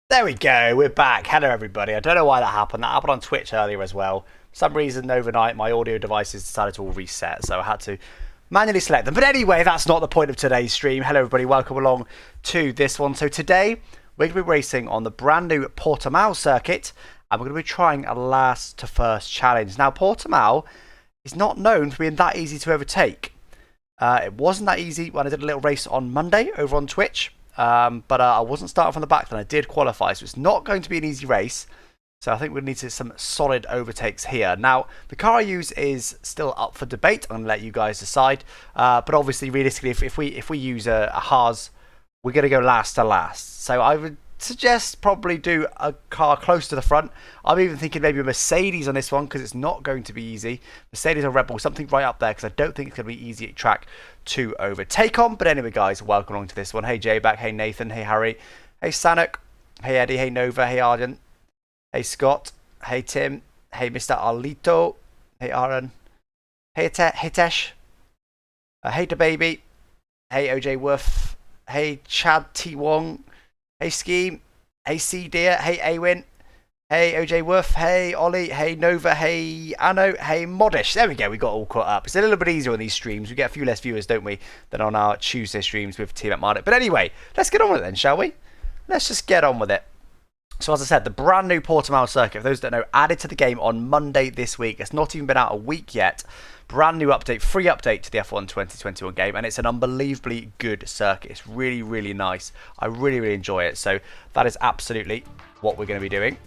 There we go, we're back. Hello everybody. I don't know why that happened. That happened on Twitch earlier as well. For some reason overnight my audio devices decided to all reset, so I had to manually select them. But anyway, that's not the point of today's stream. Hello everybody, welcome along to this one. So today we're going to be racing on the brand new Portimao circuit, and we're going to be trying a last to first challenge. Now Portimao is not known for being that easy to overtake. It wasn't that easy when I did a little race on Monday over on Twitch. But I wasn't starting from the back then. I did qualify, so it's not going to be an easy race. So I think we need some solid overtakes here. Now, the car I use is still up for debate. I'm going to let you guys decide. But obviously, realistically, if we use a Haas, we're going to go last to last. So I would suggest probably do a car close to the front. I'm even thinking maybe a Mercedes on this one because it's not going to be easy. Mercedes or Red Bull, something right up there because I don't think it's going to be easy track to overtake on. But anyway, guys, welcome along to this one. Hey, J-Back. Hey, Nathan. Hey, Harry. Hey, Sanok. Hey, Eddie. Hey, Nova. Hey, Arden. Hey, Scott. Hey, Tim. Hey, Mr. Arlito. Hey, Aaron. Hey, Hitesh. Hey, DaBaby. Hey, OJ Wolf. Hey, Chad T. Wong. Hey, Scheme. Hey, C. Deer. Hey, Awin. Hey, OJ Wolf. Hey, Ollie. Hey, Nova. Hey, Anno. Hey, Modish. There we go. We got all caught up. It's a little bit easier on these streams. We get a few less viewers, don't we, than on our Tuesday streams with Team at Marduk. But anyway, let's get on with it then, shall we? Let's just get on with it. So as I said, the brand new Portimao circuit, for those that don't know, added to the game on Monday this week. It's not even been out a week yet. Brand new update, free update to the F1 2021 game, and it's an unbelievably good circuit. It's really, really nice. I really, really enjoy it. So that is absolutely what we're going to be doing.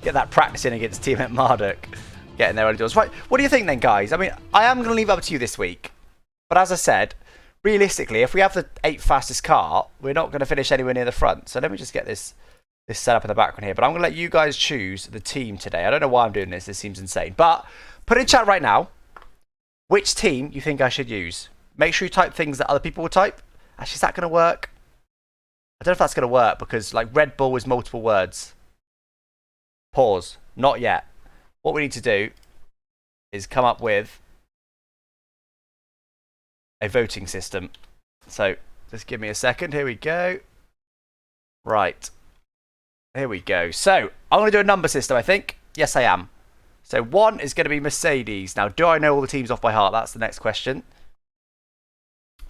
Get that practicing against Team at Marduk. Getting there early doors. Right, what do you think then, guys? I mean, I am going to leave it up to you this week. But as I said, realistically, if we have the 8th fastest car, we're not going to finish anywhere near the front. So let me just get this set up in the background here. But I'm going to let you guys choose the team today. I don't know why I'm doing this. This seems insane. But put in chat right now which team you think I should use. Make sure you type things that other people will type. Actually, is that going to work? I don't know if that's going to work because like Red Bull is multiple words. Pause. Not yet. What we need to do is come up with a voting system. So just give me a second. Here we go. Right. Here we go. So I'm going to do a number system, I think. Yes, I am. So 1 is going to be Mercedes. Now, do I know all the teams off by heart? That's the next question.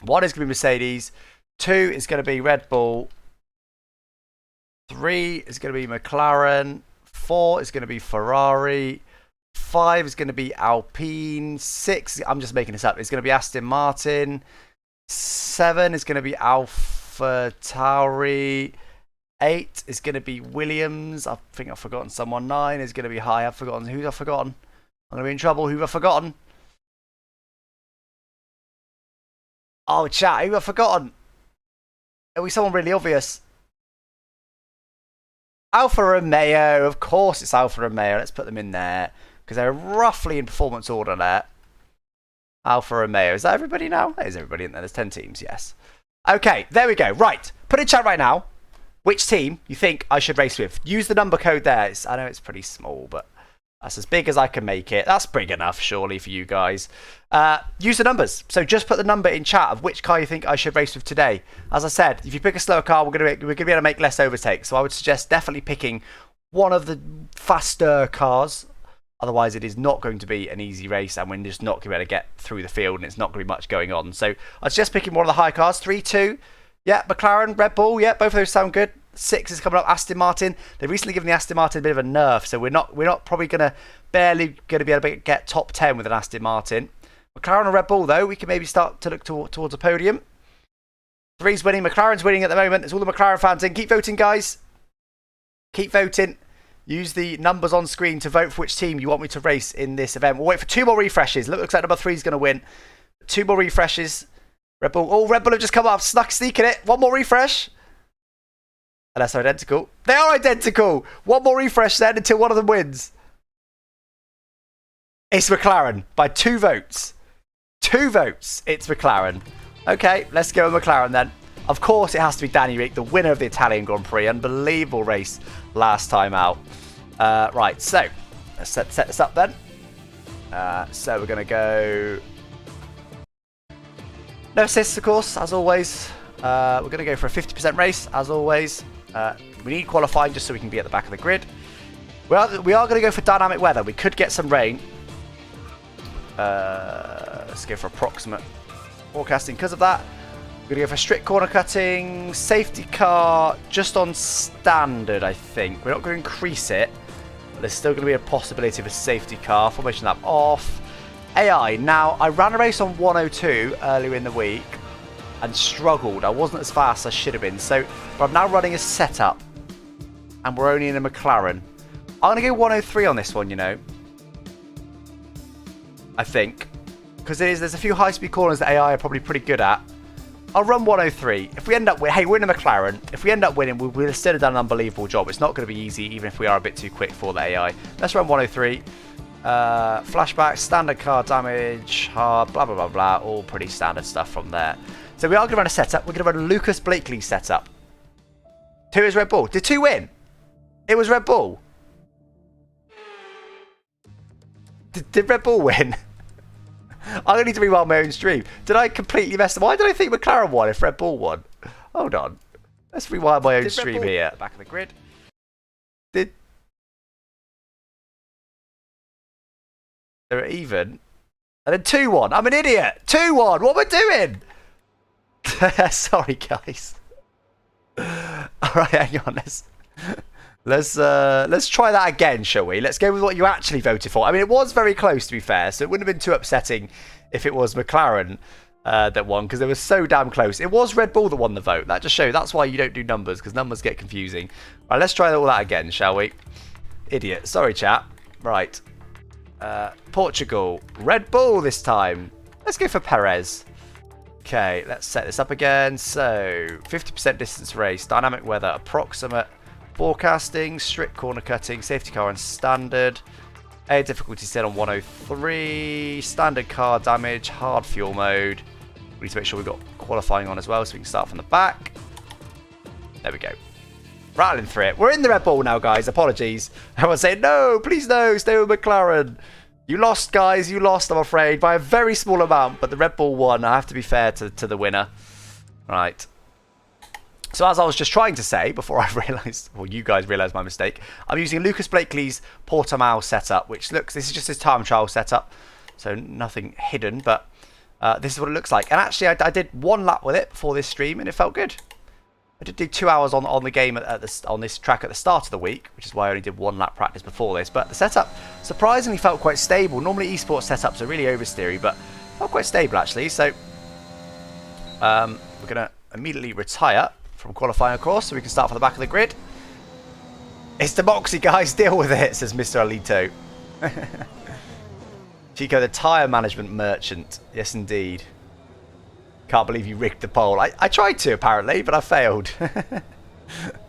1 is going to be Mercedes. 2 is going to be Red Bull. 3 is going to be McLaren. 4 is going to be Ferrari. 5 is going to be Alpine. 6, I'm just making this up, it's going to be Aston Martin. 7 is going to be Alpha Tauri. 8 is going to be Williams. I think I've forgotten someone. 9 is going to be I've forgotten. Who have I forgotten? I'm going to be in trouble. Who have I forgotten? Oh, chat. Who have I forgotten? Are we someone really obvious? Alfa Romeo. Of course it's Alfa Romeo. Let's put them in there because they're roughly in performance order there. Alfa Romeo. Is that everybody now? That is everybody in there. There's 10 teams, yes. Okay, there we go. Right. Put in chat right now which team you think I should race with. Use the number code there. I know it's pretty small, but that's as big as I can make it. That's big enough, surely, for you guys. Use the numbers. So just put the number in chat of which car you think I should race with today. As I said, if you pick a slower car, we're going to be able to make less overtakes. So I would suggest definitely picking one of the faster cars. Otherwise, it is not going to be an easy race, and we're just not going to be able to get through the field, and it's not going to be much going on. So I'd suggest picking one of the high cars. 3, 2. Yeah, McLaren, Red Bull. Yeah, both of those sound good. 6 is coming up. Aston Martin. They've recently given the Aston Martin a bit of a nerf, so we're not probably barely going to be able to get top 10 with an Aston Martin. McLaren or Red Bull though, we can maybe start to look towards a podium. 3's winning. McLaren's winning at the moment. There's all the McLaren fans in. Keep voting, guys. Keep voting. Use the numbers on screen to vote for which team you want me to race in this event. We'll wait for 2 more refreshes. Looks like number 3 is going to win. 2 more refreshes. Red Bull. Oh, Red Bull have just come up. Sneaking it. 1 more refresh. Unless they're identical. They are identical. 1 more refresh then until one of them wins. It's McLaren by 2 votes. 2 votes. It's McLaren. Okay, let's go with McLaren then. Of course, it has to be Danny Rick, the winner of the Italian Grand Prix. Unbelievable race last time out. Right, so let's set this up then. So we're going to go... No assists, of course, as always. We're going to go for a 50% race, as always. We need qualifying just so we can be at the back of the grid. We are going to go for dynamic weather. We could get some rain. Let's go for approximate forecasting because of that. We're going to go for strict corner cutting, safety car, just on standard, I think. We're not going to increase it, but there's still going to be a possibility of a safety car. Formation lap off. AI. Now, I ran a race on 102 earlier in the week and struggled. I wasn't as fast as I should have been. So, but I'm now running a setup, and we're only in a McLaren. I'm going to go 103 on this one, you know. I think. Because there's a few high-speed corners that AI are probably pretty good at. I'll run 103. If we end up with, hey, we're in a McLaren. If we end up winning, we'll still have done an unbelievable job. It's not going to be easy, even if we are a bit too quick for the AI. Let's run 103. Flashback, standard car damage, hard, blah, blah, blah, blah. All pretty standard stuff from there. So we are going to run a setup. We're going to run a Lucas Blakely setup. 2 is Red Bull. Did 2 win? It was Red Bull. Did Red Bull win? I'm going to need to rewind my own stream. Did I completely mess up? Why did I think McLaren won if Red Bull won? Hold on. Let's rewind my own stream here. Back of the grid. Did... They're even. And then 2-1. I'm an idiot. 2-1. What am I doing? Sorry, guys. Alright, hang on. Let's try that again, shall we? Let's go with what you actually voted for. I mean, it was very close, to be fair, so it wouldn't have been too upsetting if it was McLaren that won, because they were so damn close. It was Red Bull that won the vote. That just shows. That's why you don't do numbers, because numbers get confusing. Right, let's try all that again, shall we? Idiot. Sorry, chat. Right. Portugal. Red Bull this time. Let's go for Perez. Okay, let's set this up again. So, 50% distance race, dynamic weather, approximate forecasting, strict corner cutting, safety car and standard. Air difficulty set on 103. Standard car damage, hard fuel mode. We need to make sure we've got qualifying on as well so we can start from the back. There we go. Rattling through it. We're in the Red Bull now, guys. Apologies. Everyone's saying, no, please no, stay with McLaren. You lost, guys. You lost, I'm afraid, by a very small amount. But the Red Bull won. I have to be fair to the winner. Right. So as I was just trying to say, before I realised, well, you guys realised my mistake, I'm using Lucas Blakely's Portimao setup, which looks, this is just his time trial setup. So nothing hidden, but this is what it looks like. And actually, I did 1 lap with it before this stream, and it felt good. I did do 2 hours on the game on this track at the start of the week, which is why I only did 1 lap practice before this. But the setup surprisingly felt quite stable. Normally esports setups are really oversteery, but felt quite stable actually. So we're going to immediately retire from qualifying, of course, so we can start from the back of the grid. It's democracy, guys. Deal with it, says Mr. Alito. Chico, the tyre management merchant. Yes, indeed. Can't believe you rigged the poll. I tried to, apparently, but I failed.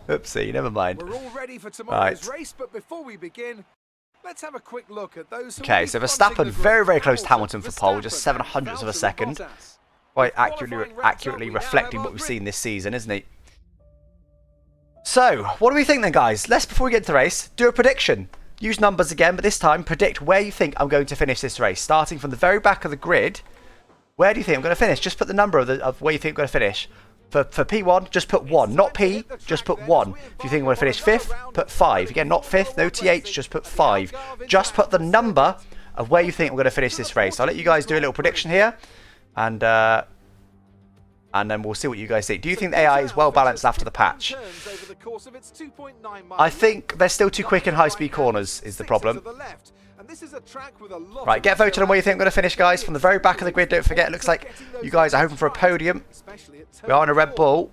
Oopsie, never mind. We're all ready for tomorrow's race, but before we begin, let's have a quick look at those who okay, so Verstappen very, very close to Hamilton for pole, just 7/100ths of a second. Quite accurately reflecting what we've seen this season, isn't he? So, what do we think then, guys? Let's, before we get to the race, do a prediction. Use numbers again, but this time predict where you think I'm going to finish this race. Starting from the very back of the grid, where do you think I'm going to finish? Just put the number of where you think I'm going to finish. For P1, just put 1. Not P, just put 1. If you think I'm going to finish 5th, put 5. Again, not 5th, no TH, just put 5. Just put the number of where you think I'm going to finish this race. I'll let you guys do a little prediction here. And then we'll see what you guys think. Do you think the AI is well balanced after the patch? I think they're still too quick in high-speed corners is the problem. Right, get voted on where you think I'm going to finish, guys. From the very back of the grid, don't forget, it looks like you guys are hoping for a podium. We are in a Red Bull,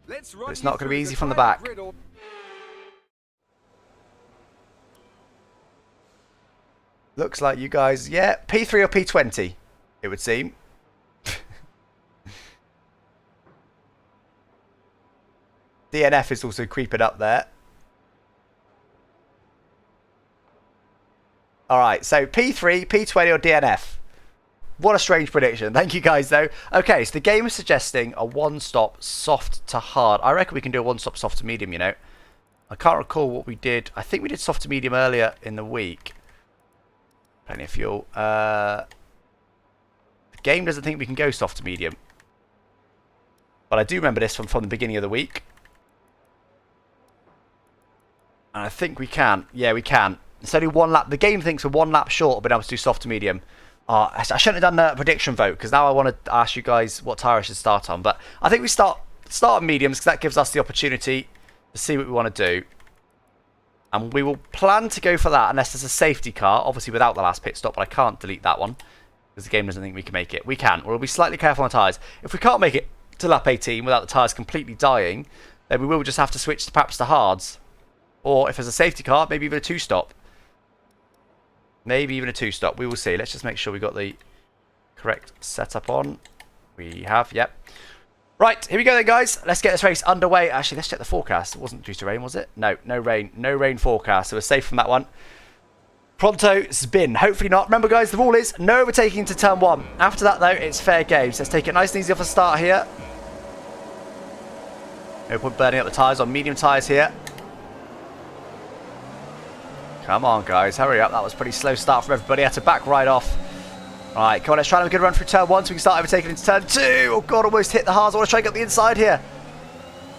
but it's not going to be easy from the back. Looks like you guys, yeah, P3 or P20, it would seem. DNF is also creeping up there. Alright, so P3, P20 or DNF. What a strange prediction. Thank you guys, though. Okay, so the game is suggesting a one-stop soft to hard. I reckon we can do a one-stop soft to medium, you know. I can't recall what we did. I think we did soft to medium earlier in the week. Plenty of fuel. The game doesn't think we can go soft to medium. But I do remember this from the beginning of the week. And I think we can. Yeah, we can. It's only 1 lap. The game thinks we're 1 lap short of being able to do soft to medium. I shouldn't have done the prediction vote because now I want to ask you guys what tyre I should start on. But I think we start on mediums because that gives us the opportunity to see what we want to do. And we will plan to go for that unless there's a safety car, obviously without the last pit stop, but I can't delete that one because the game doesn't think we can make it. We can. We'll be slightly careful on tyres. If we can't make it to lap 18 without the tyres completely dying, then we will just have to switch to perhaps the hards. Or if there's a safety car, maybe even a 2-stop. Maybe even a 2-stop. We will see. Let's just make sure we got the correct setup on. We have, yep. Right, here we go then, guys. Let's get this race underway. Actually, let's check the forecast. It wasn't due to rain, was it? No, no rain. No rain forecast, so we're safe from that one. Pronto spin. Hopefully not. Remember, guys, the rule is no overtaking to turn 1. After that, though, it's fair game. So let's take it nice and easy off the start here. No point burning up the tyres on medium tyres here. Come on, guys, hurry up. That was a pretty slow start from everybody. Had to back right off. All right, come on, let's try and have a good run through turn 1 so we can start overtaking into turn 2. Oh, God, almost hit the hards. I want to try and get the inside here.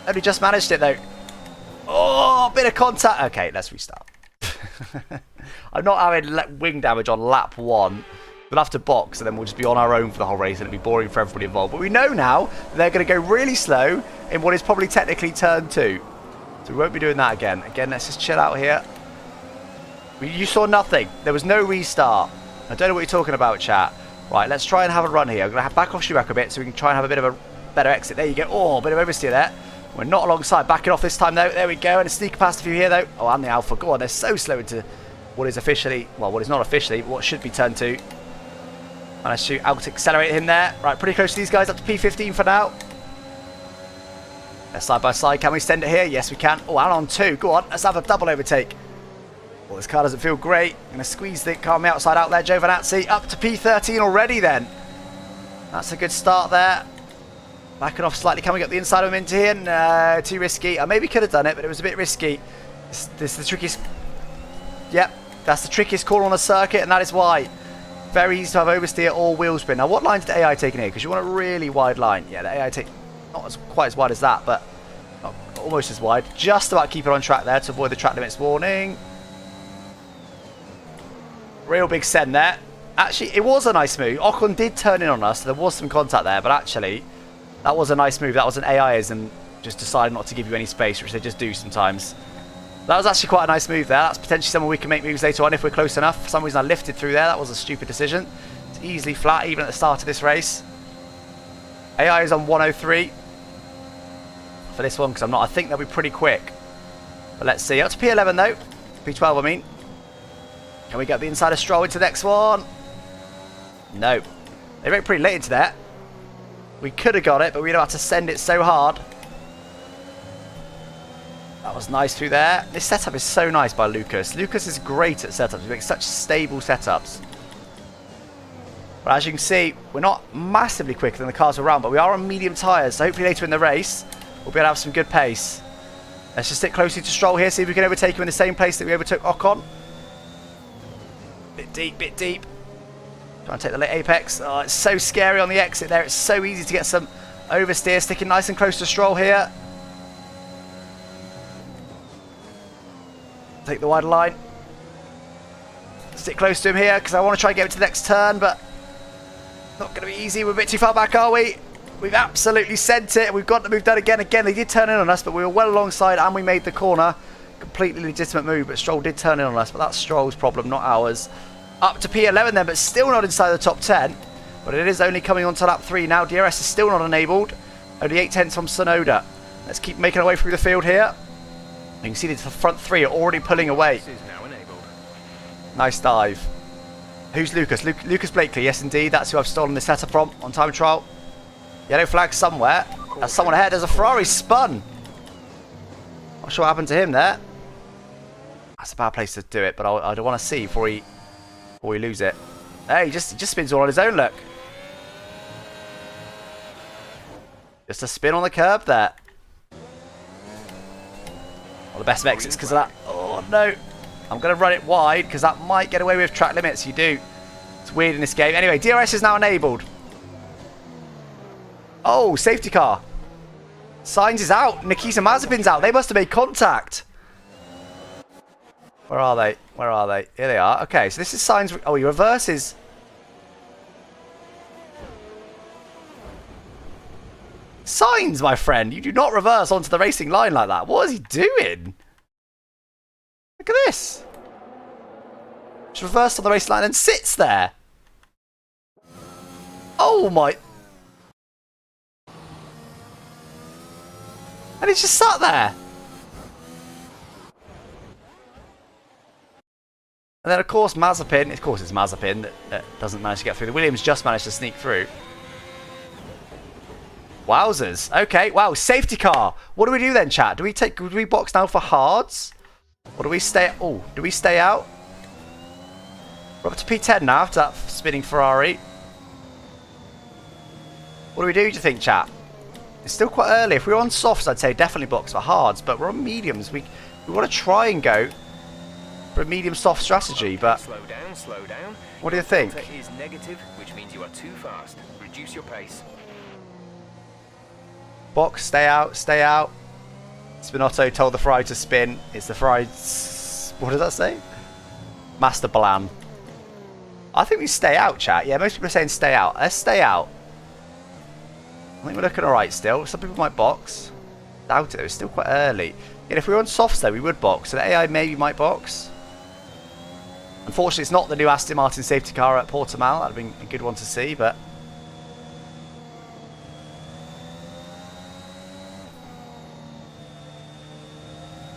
Only just managed it, though. Oh, bit of contact. Okay, let's restart. I'm not having wing damage on lap 1. We'll have to box, and then we'll just be on our own for the whole race, and it'll be boring for everybody involved. But we know now they're going to go really slow in what is probably technically turn 2. So we won't be doing that again. Again, let's just chill out here. You saw nothing. There was no restart. I don't know what you're talking about, chat. Right, let's try and have a run here. I'm going to back off Schumacher a bit so we can try and have a bit of a better exit. There you go. Oh, a bit of oversteer there. We're not alongside. Backing off this time, though. There we go. And a sneaker past a few here, though. Oh, and the Alpha. Go on. They're so slow into what is officially, well, what is not officially, but what should be turn 2. And I shoot out to accelerate him there. Right, pretty close to these guys. Up to P15 for now. They're side by side. Can we send it here? Yes, we can. Oh, and on 2. Go on. Let's have a double overtake. Well, this car doesn't feel great. I'm going to squeeze the car on the outside out there. Giovinazzi up to P13 already then. That's a good start there. Backing off slightly. Can we get the inside of him into here? No, too risky. I maybe could have done it, but it was a bit risky. This is the trickiest... Yep, that's the trickiest corner on the circuit, and that is why. Very easy to have oversteer or wheel spin. Now, what line did the AI take in here? Because you want a really wide line. Yeah, the AI take not quite as wide as that, but not almost as wide. Just about keep it on track there to avoid the track limits warning. Real big send there. Actually, it was a nice move. Ocon did turn in on us, so there was some contact there, but actually, that was a nice move. That was an AIism, just decided not to give you any space, which they just do sometimes. That was actually quite a nice move there. That's potentially someone we can make moves later on if we're close enough. For some reason, I lifted through there. That was a stupid decision. It's easily flat, even at the start of this race. AI is on 103 for this one, because I think they'll be pretty quick. But let's see. Up to P11, though. P12, I mean. Can we get the inside of Stroll into the next one? No. They went pretty late into that. We could have got it, but we don't have to send it so hard. That was nice through there. This setup is so nice by Lucas. Lucas is great at setups. He makes such stable setups. But as you can see, we're not massively quicker than the cars around, but we are on medium tyres, so hopefully later in the race, we'll be able to have some good pace. Let's just stick closely to Stroll here, see if we can overtake him in the same place that we overtook Ocon. Bit deep, bit deep. Trying to take the late apex. Oh, it's so scary on the exit there. It's so easy to get some oversteer, sticking nice and close to Stroll here. Take the wider line. Stick close to him here because I want to try and get him to the next turn, but not going to be easy. We're a bit too far back, are we? We've absolutely sent it. We've got the move done again. Again, they did turn in on us, but we were well alongside and we made the corner. Completely legitimate move, but Stroll did turn in on us, but that's Stroll's problem, not ours. Up to P11 then, but still not inside the top 10. But it is only coming on to lap 3 now. DRS is still not enabled. Only 8 tenths from Tsunoda. Let's keep making our way through the field here. You can see the front 3 are already pulling away. Nice dive. Who's Lucas? Lucas Blakely, yes indeed. That's who I've stolen the setup from on time trial. Yellow flag somewhere. There's someone ahead. There's a Ferrari spun. Not sure what happened to him there. That's a bad place to do it, but I don't want to see before we lose it. Hey, he just spins all on his own, look. Just a spin on the curb there. Well, the best of exits because of that. Oh, no. I'm going to run it wide because that might get away with track limits. You do. It's weird in this game. Anyway, DRS is now enabled. Oh, safety car. Sainz is out. Nikita Mazepin's out. They must have made contact. Where are they? Where are they? Here they are. Okay, so this is Sainz. Oh, he reverses. Sainz, my friend, you do not reverse onto the racing line like that. What is he doing? Look at this. Just reversed on the racing line and sits there. Oh my. And he's just sat there. And then, of course, Mazepin. Of course, it's Mazepin that doesn't manage to get through. The Williams just managed to sneak through. Wowzers. Okay, wow, safety car. What do we do then, chat? Do we box now for hards? Or do we stay... Oh, do we stay out? We're up to P10 now after that spinning Ferrari. What do you think, chat? It's still quite early. If we were on softs, I'd say definitely box for hards. But we're on mediums. We want to try and go for a medium soft strategy. But slow down. What do you think? Delta is negative, which means you are too fast. Reduce your pace. Box, stay out. Spinotto told the Ferrari to spin. It's the Ferrari's... What does that say? Master plan. I think we stay out, chat. Yeah, most people are saying stay out. Let's stay out. I think we're looking alright still. Some people might box. Doubt it. It's still quite early. And if we were on softs though, we would box. So the AI maybe might box. Unfortunately, it's not the new Aston Martin safety car at Portimao. That'd have been a good one to see, but...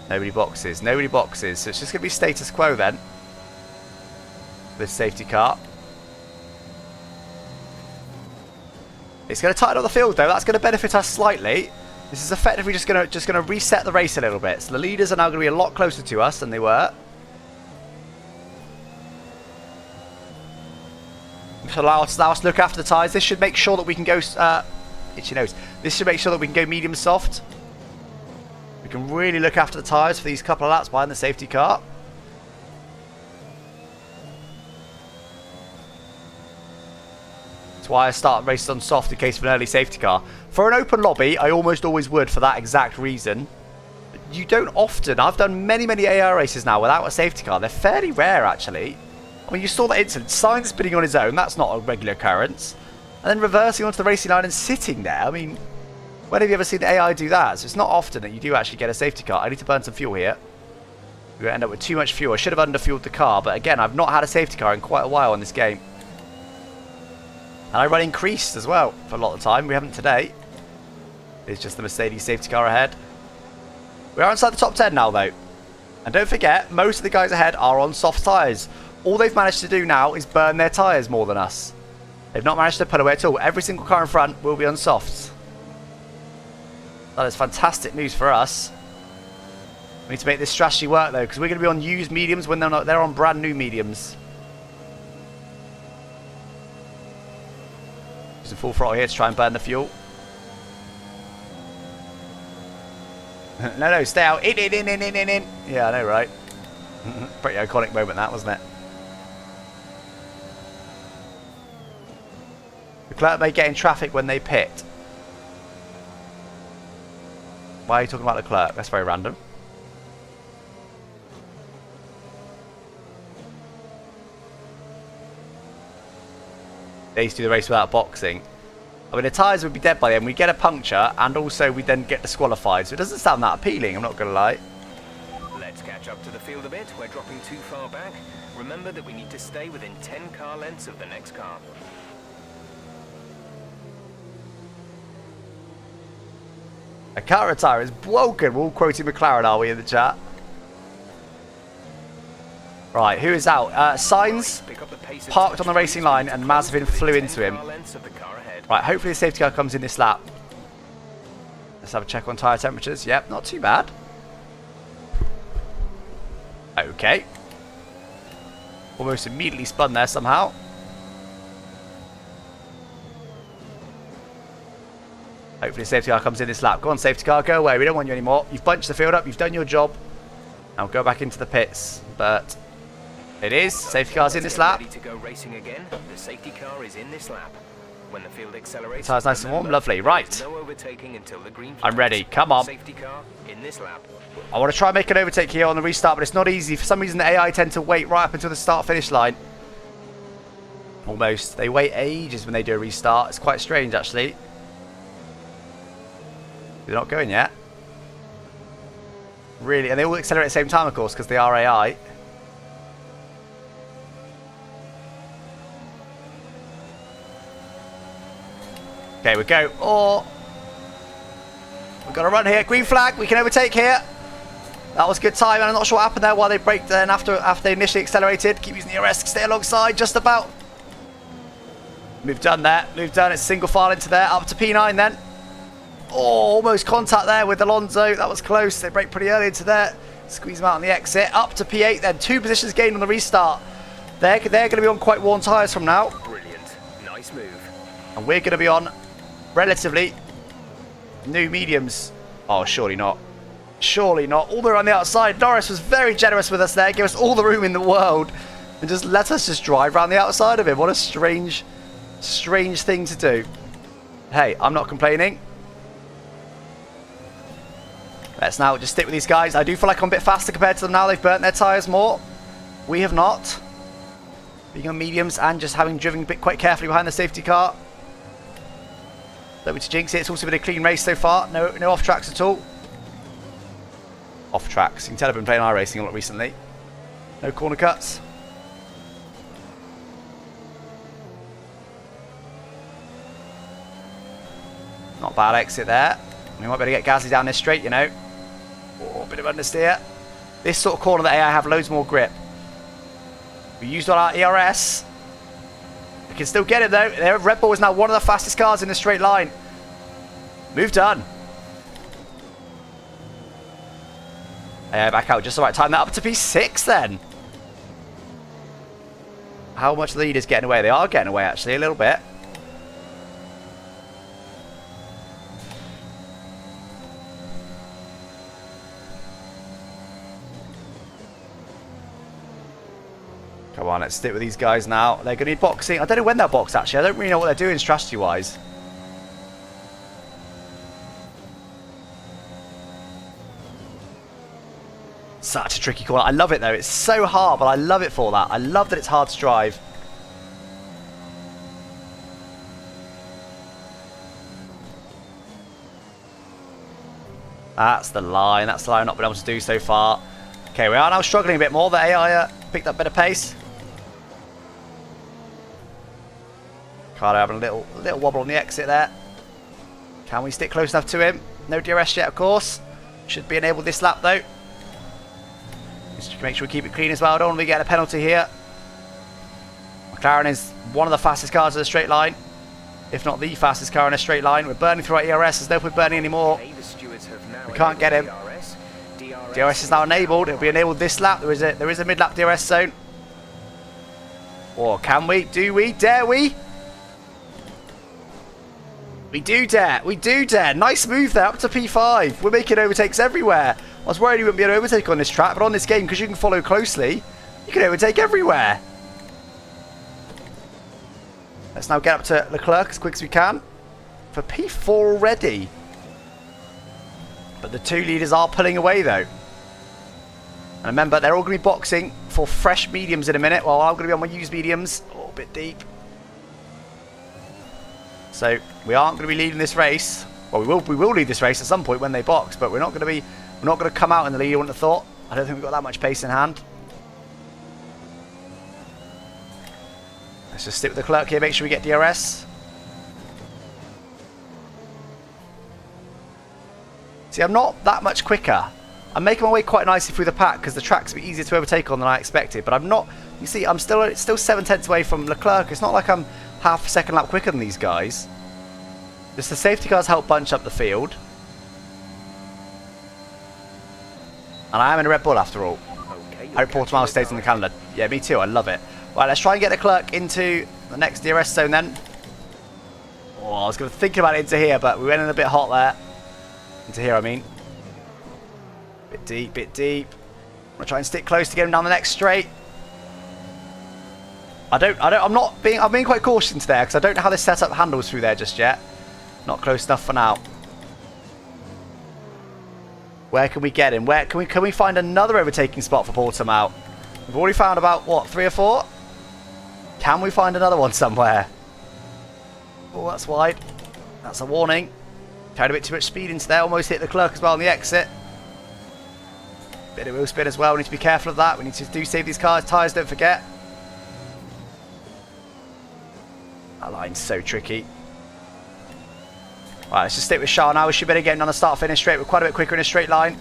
Nobody boxes. So it's just going to be status quo then. This safety car. It's going to tighten up the field though. That's going to benefit us slightly. This is effectively just going to reset the race a little bit. So the leaders are now going to be a lot closer to us than they were. Which will allow us to look after the tyres. This should make sure that we can go... itchy nose. This should make sure that we can go medium soft. We can really look after the tyres for these couple of laps behind the safety car. That's why I start races on soft in case of an early safety car. For an open lobby, I almost always would for that exact reason. You don't often... I've done many AR races now without a safety car. They're fairly rare, actually. I mean, you saw that incident. Sainz spinning on his own. That's not a regular occurrence. And then reversing onto the racing line and sitting there. I mean... When have you ever seen the AI do that? So it's not often that you do actually get a safety car. I need to burn some fuel here. We're going to end up with too much fuel. I should have underfueled the car. But again, I've not had a safety car in quite a while in this game. And I run increased as well for a lot of the time. We haven't today. It's just the Mercedes safety car ahead. We are inside the top 10 now though. And don't forget, most of the guys ahead are on soft tyres. All they've managed to do now is burn their tyres more than us. They've not managed to pull away at all. Every single car in front will be on softs. That is fantastic news for us. We need to make this strategy work though, because we're going to be on used mediums when they're on brand new mediums. Using full throttle here to try and burn the fuel. No, stay out. In. Yeah, I know, right? Pretty iconic moment that, wasn't it? The clerk may get in traffic when they pit. Why are you talking about the clerk? That's very random. They used to do the race without boxing. I mean, the tyres would be dead by then. We'd get a puncture, and also we'd then get disqualified. So it doesn't sound that appealing, I'm not going to lie. Let's catch up to the field a bit. We're dropping too far back. Remember that we need to stay within 10 car lengths of the next car. A car retire is broken. We're all quoting McLaren, are we, in the chat? Right, who is out? Sainz parked on the racing line and Mazepin flew into him. Right, hopefully the safety car comes in this lap. Let's have a check on tyre temperatures. Yep, not too bad. Okay. Almost immediately spun there somehow. Hopefully the safety car comes in this lap. Go on, safety car, go away. We don't want you anymore. You've bunched the field up. You've done your job. Now go back into the pits. But it is. Safety car's in this lap. Ready to go racing again. The safety car is in this lap. When the field accelerates, Tyres nice and warm. remember, Lovely. there Right. is no overtaking until the green I'm flags. ready. Come on. Safety car in this lap. I want to try and make an overtake here on the restart, but it's not easy. For some reason, the AI tend to wait right up until the start-finish line. Almost. They wait ages when they do a restart. It's quite strange, actually. They're not going yet. Really. And they all accelerate at the same time, of course, because they are AI. Okay, we go. Oh. We've got to run here. Green flag. We can overtake here. That was good time. I'm not sure what happened there while they braked then after they initially accelerated. Keep using the arrest. Stay alongside. Just about. Move done there. Move done. It's single file into there. Up to P9 then. Oh, almost contact there with Alonso. That was close. They brake pretty early into there. Squeeze them out on the exit. Up to P8 then. 2 positions gained on the restart. They're going to be on quite worn tyres from now. Brilliant. Nice move. And we're going to be on relatively new mediums. Oh, surely not. Surely not. All the way on the outside. Norris was very generous with us there. Gave us all the room in the world. And just let us just drive around the outside of him. What a strange thing to do. Hey, I'm not complaining. Let's now just stick with these guys. I do feel like I'm a bit faster compared to them now. They've burnt their tyres more. We have not. Being on mediums and just having driven a bit quite carefully behind the safety car. Don't need to jinx it. It's also been a clean race so far. No off tracks at all. Off tracks. You can tell I've been playing iRacing a lot recently. No corner cuts. Not bad exit there. We might be able to get Gasly down this straight, you know. Oh, a bit of understeer. This sort of corner that AI have loads more grip. We used on our ERS. We can still get it though. Red Bull is now one of the fastest cars in the straight line. Move done. AI back out just the right time. That up to P6 then. How much the lead is getting away? They are getting away actually a little bit. Come on, let's stick with these guys now. They're going to be boxing. I don't know when they'll box, actually. I don't really know what they're doing strategy-wise. Such a tricky corner. I love it, though. It's so hard, but I love it for that. I love that it's hard to drive. That's the line. That's the line I've not been able to do so far. Okay, we are now struggling a bit more. The AI picked up a bit of pace. Carlo having a little wobble on the exit there. Can we stick close enough to him? No DRS yet, of course. Should be enabled this lap, though. Just to make sure we keep it clean as well. Don't want to get a penalty here. McLaren is one of the fastest cars in the straight line. If not the fastest car in a straight line. We're burning through our ERS. There's no point burning anymore. We can't get him. DRS is now enabled. It'll be enabled this lap. There is a mid-lap DRS zone. Or can we? Do we? Dare we? We do dare. We do dare. Nice move there. Up to P5. We're making overtakes everywhere. I was worried we wouldn't be able to overtake on this track, but on this game, because you can follow closely, you can overtake everywhere. Let's now get up to Leclerc as quick as we can. For P4 already. But the 2 leaders are pulling away, though. And remember, they're all going to be boxing for fresh mediums in a minute, while I'm going to be on my used mediums. Oh, a bit deep. So we aren't going to be leading this race. Well, we will lead this race at some point when they box, but we're not going to come out in the lead. You wouldn't have thought. I don't think we've got that much pace in hand. Let's just stick with the clerk here. Make sure we get DRS. See, I'm not that much quicker. I'm making my way quite nicely through the pack because the track's a bit easier to overtake on than I expected. But I'm not. You see, I'm still 7/10 away from Leclerc. It's not like I'm half a second lap quicker than these guys. Just the safety cars help bunch up the field. And I am in a Red Bull after all. Okay, I hope Portimao stays in the calendar. Yeah, me too. I love it. Right, let's try and get Leclerc into the next DRS zone then. Oh, I was going to think about it into here, but we went in a bit hot there. Into here, I mean. Bit deep, bit deep. I'm going to try and stick close to get him down the next straight. I'm being quite cautious into there because I don't know how this setup handles through there just yet. Not close enough for now. Where can we get in? Where can we find another overtaking spot for Portimao? We've already found about what, 3 or 4? Can we find another one somewhere? Oh, that's wide. That's a warning. Carried a bit too much speed into there. Almost hit the clerk as well on the exit. Bit of wheel spin as well. We need to be careful of that. We need to save these cars. Tyres, don't forget. That line's so tricky. Right, let's just stick with Charles now. We should better get on the start-finish straight. We're quite a bit quicker in a straight line.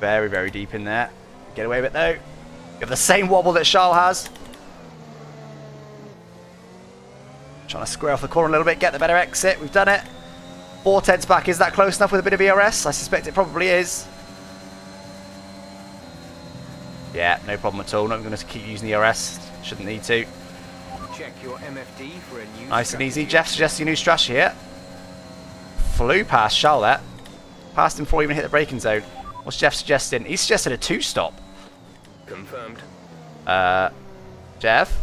Very, very deep in there. Get away with it though. You have the same wobble that Charles has. Trying to square off the corner a little bit, get the better exit. We've done it. 410's back. Is that close enough with a bit of ERS? I suspect it probably is. Yeah, no problem at all. Not going to keep using ERS. Shouldn't need to. Check your MFD for a new Nice and easy. Jeff suggesting a new strategy here. Flew past Charles there. Passed him before he even hit the braking zone. What's Jeff suggesting? He suggested a 2-stop. Confirmed. Jeff?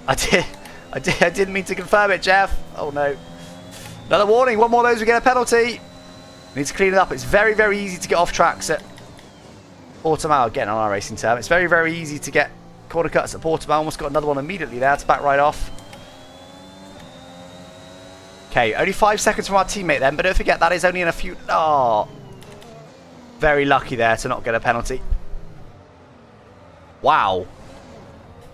I didn't mean to confirm it, Jeff. Oh no. Another warning. One more of those, we get a penalty. Need to clean it up. It's very, very easy to get off tracks at Portimao. Again, on our racing term. It's very, very easy to get corner cuts at Portimao. Almost got another one immediately there to back right off. Okay, only 5 seconds from our teammate then, but don't forget that is only in a few... Oh. Very lucky there to not get a penalty. Wow.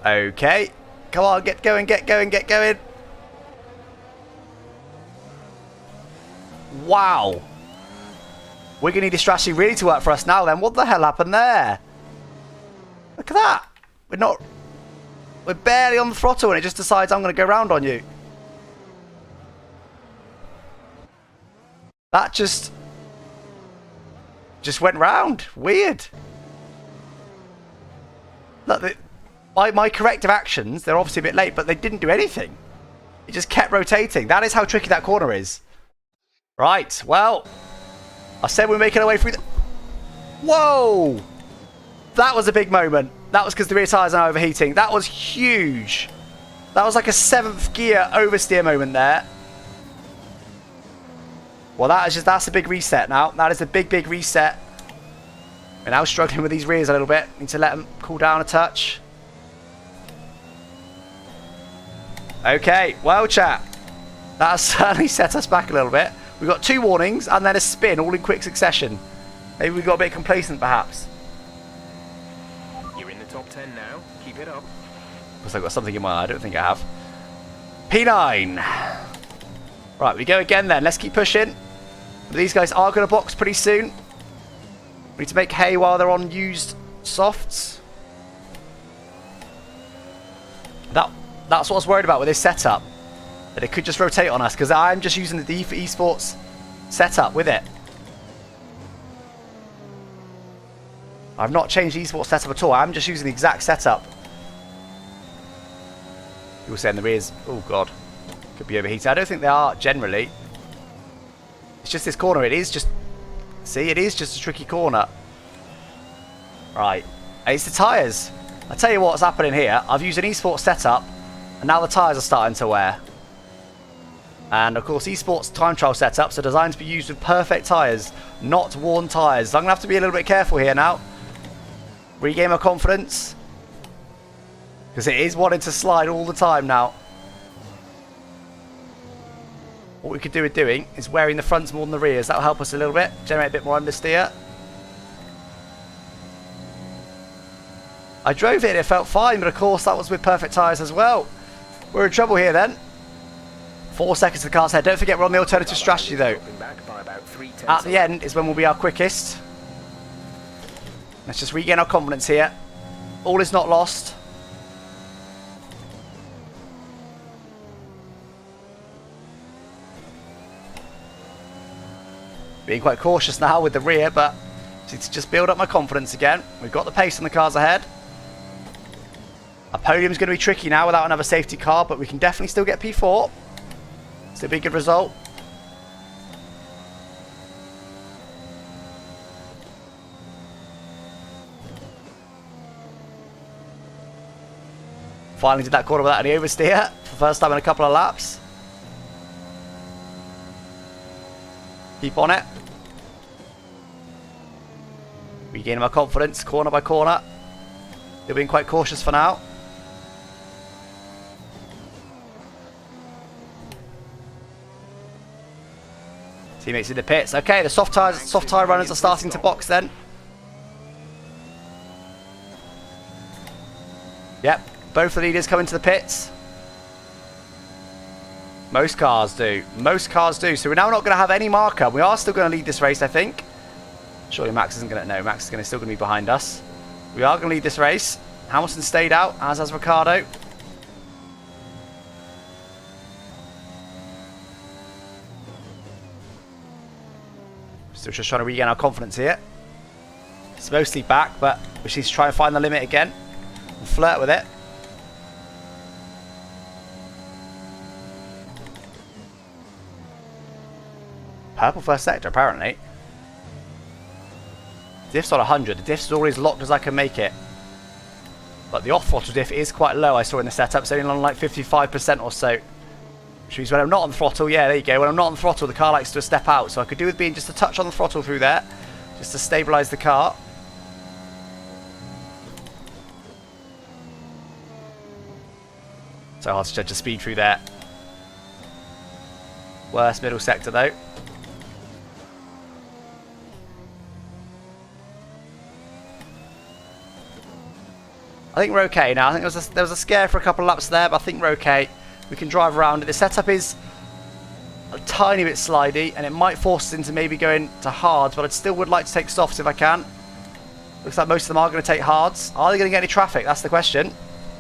Okay. Come on, get going, get going, get going. Wow. We're going to need this strategy really to work for us now then. What the hell happened there? Look at that. We're barely on the throttle and it just decides I'm going to go round on you. That just went round. Weird. Look, my corrective actions, they're obviously a bit late, but they didn't do anything. It just kept rotating. That is how tricky that corner is. Right, well, I said we're making our way through the... Whoa! That was a big moment. That was because the rear tyres are overheating. That was huge. That was like a 7th gear oversteer moment there. Well, that's a big reset now. That is a big, big reset. We're now struggling with these rears a little bit. Need to let them cool down a touch. Okay, well, chat. That has certainly set us back a little bit. We've got 2 warnings and then a spin all in quick succession. Maybe we got a bit complacent, perhaps. You're in the top 10 now. Keep it up. Because I've got something in my eye. I don't think I have. P9. Right, we go again then. Let's keep pushing. These guys are going to box pretty soon. We need to make hay while they're on used softs. That's what I was worried about with this setup. That it could just rotate on us, because I'm just using the D for esports setup with it. I've not changed the esports setup at all. I'm just using the exact setup. People saying the rears, oh god, could be overheating. I don't think they are generally. It's just this corner. It is just, see, it is just a tricky corner. Right, it's the tyres. I tell you what's happening here. I've used an esports setup, and now the tyres are starting to wear. And of course, esports time trial setups are designed to be used with perfect tyres, not worn tyres. So I'm gonna have to be a little bit careful here now. Regain my confidence, because it is wanting to slide all the time now. What we could do with doing is wearing the fronts more than the rears. That'll help us a little bit, generate a bit more understeer. I drove it and it felt fine, but of course that was with perfect tyres as well. We're in trouble here then. 4 seconds to the car's head. Don't forget we're on the alternative strategy though. At the end is when we'll be our quickest. Let's just regain our confidence here. All is not lost. Being quite cautious now with the rear, but to just build up my confidence again. We've got the pace on the cars ahead. Our podium's going to be tricky now without another safety car, but we can definitely still get P4. Still be a good result. Finally did that corner without any oversteer for the first time in a couple of laps. Keep on it. Regaining my confidence, corner by corner. Still being quite cautious for now. Teammates in the pits. Okay, the soft tire runners are starting to box then. Yep, both the leaders coming to the pits. Most cars do. Most cars do. So we're now not going to have any marker. We are still going to lead this race, I think. Surely Max isn't going to... No, Max is still going to be behind us. We are going to lead this race. Hamilton stayed out, as has Ricciardo. Still just trying to regain our confidence here. It's mostly back, but we just need to try and find the limit again. And flirt with it. Purple first sector, apparently. Diff's on 100. The diff's already as locked as I can make it. But the off-throttle diff is quite low, I saw in the setup. It's only on like 55% or so. Which means when I'm not on the throttle, yeah, there you go. When I'm not on the throttle, the car likes to step out. So I could do with being just a touch on the throttle through there. Just to stabilise the car. So hard to judge the speed through there. Worst middle sector though. I think we're okay now. I think there was a scare for a couple of laps there, but I think we're okay. We can drive around it. The setup is a tiny bit slidey, and it might force us into maybe going to hards, but I still would like to take softs if I can. Looks like most of them are going to take hards. Are they going to get any traffic? That's the question.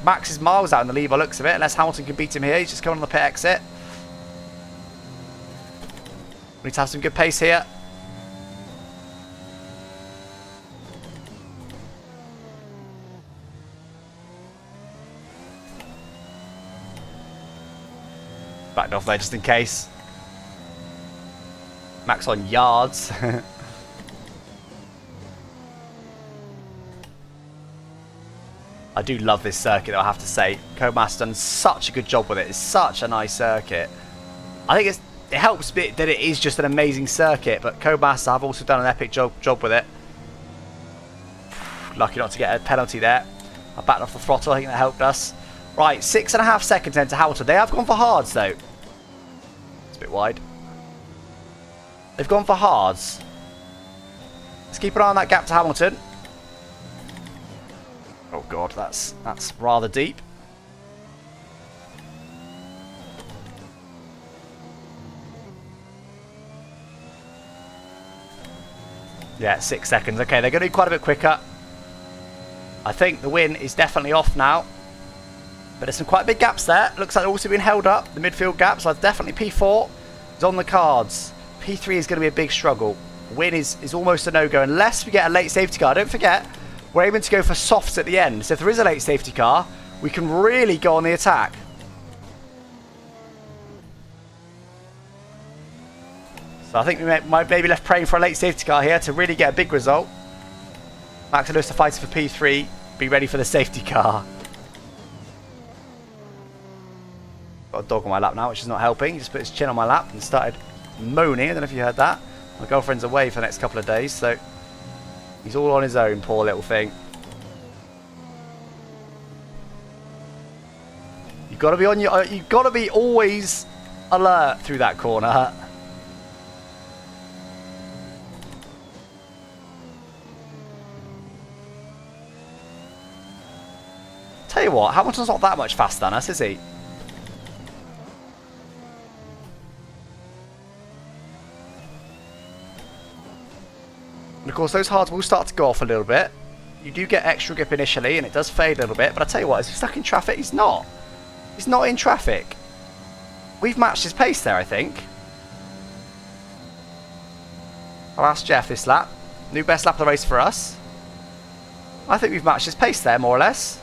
Max is miles out in the lead by looks of it, unless Hamilton can beat him here. He's just coming on the pit exit. We need to have some good pace here. Backed off there just in case. Max on yards. I do love this circuit, I have to say. Comas done such a good job with it. It's such a nice circuit. I think it helps a bit that it is just an amazing circuit, but Comas have also done an epic job with it. Lucky not to get a penalty there. I backed off the throttle, I think that helped us. Right, 6.5 seconds then to Hamilton. They have gone for hards though. It's a bit wide. They've gone for hards. Let's keep an eye on that gap to Hamilton. Oh god, that's rather deep. Yeah, 6 seconds. Okay, they're going to be quite a bit quicker. I think the win is definitely off now. But there's some quite big gaps there. Looks like they're also being held up, the midfield gaps. So definitely P4 is on the cards. P3 is going to be a big struggle. Win is almost a no-go unless we get a late safety car. Don't forget, we're aiming to go for softs at the end. So if there is a late safety car, we can really go on the attack. So I think we might maybe left praying for a late safety car here to really get a big result. Max and Lewis are fighting for P3. Be ready for the safety car. Got a dog on my lap now, which is not helping. He just put his chin on my lap and started moaning. I don't know if you heard that. My girlfriend's away for the next couple of days, so he's all on his own, poor little thing. You've got to be on your. You've got to be always alert through that corner. Tell you what, Hamilton's not that much faster than us, is he? And of course those hards will start to go off a little bit. You do get extra grip initially and it does fade a little bit, but I tell you what, is he stuck in traffic? He's not. He's not in traffic. We've matched his pace there, I think. I'll ask Jeff this lap. New best lap of the race for us. I think we've matched his pace there, more or less.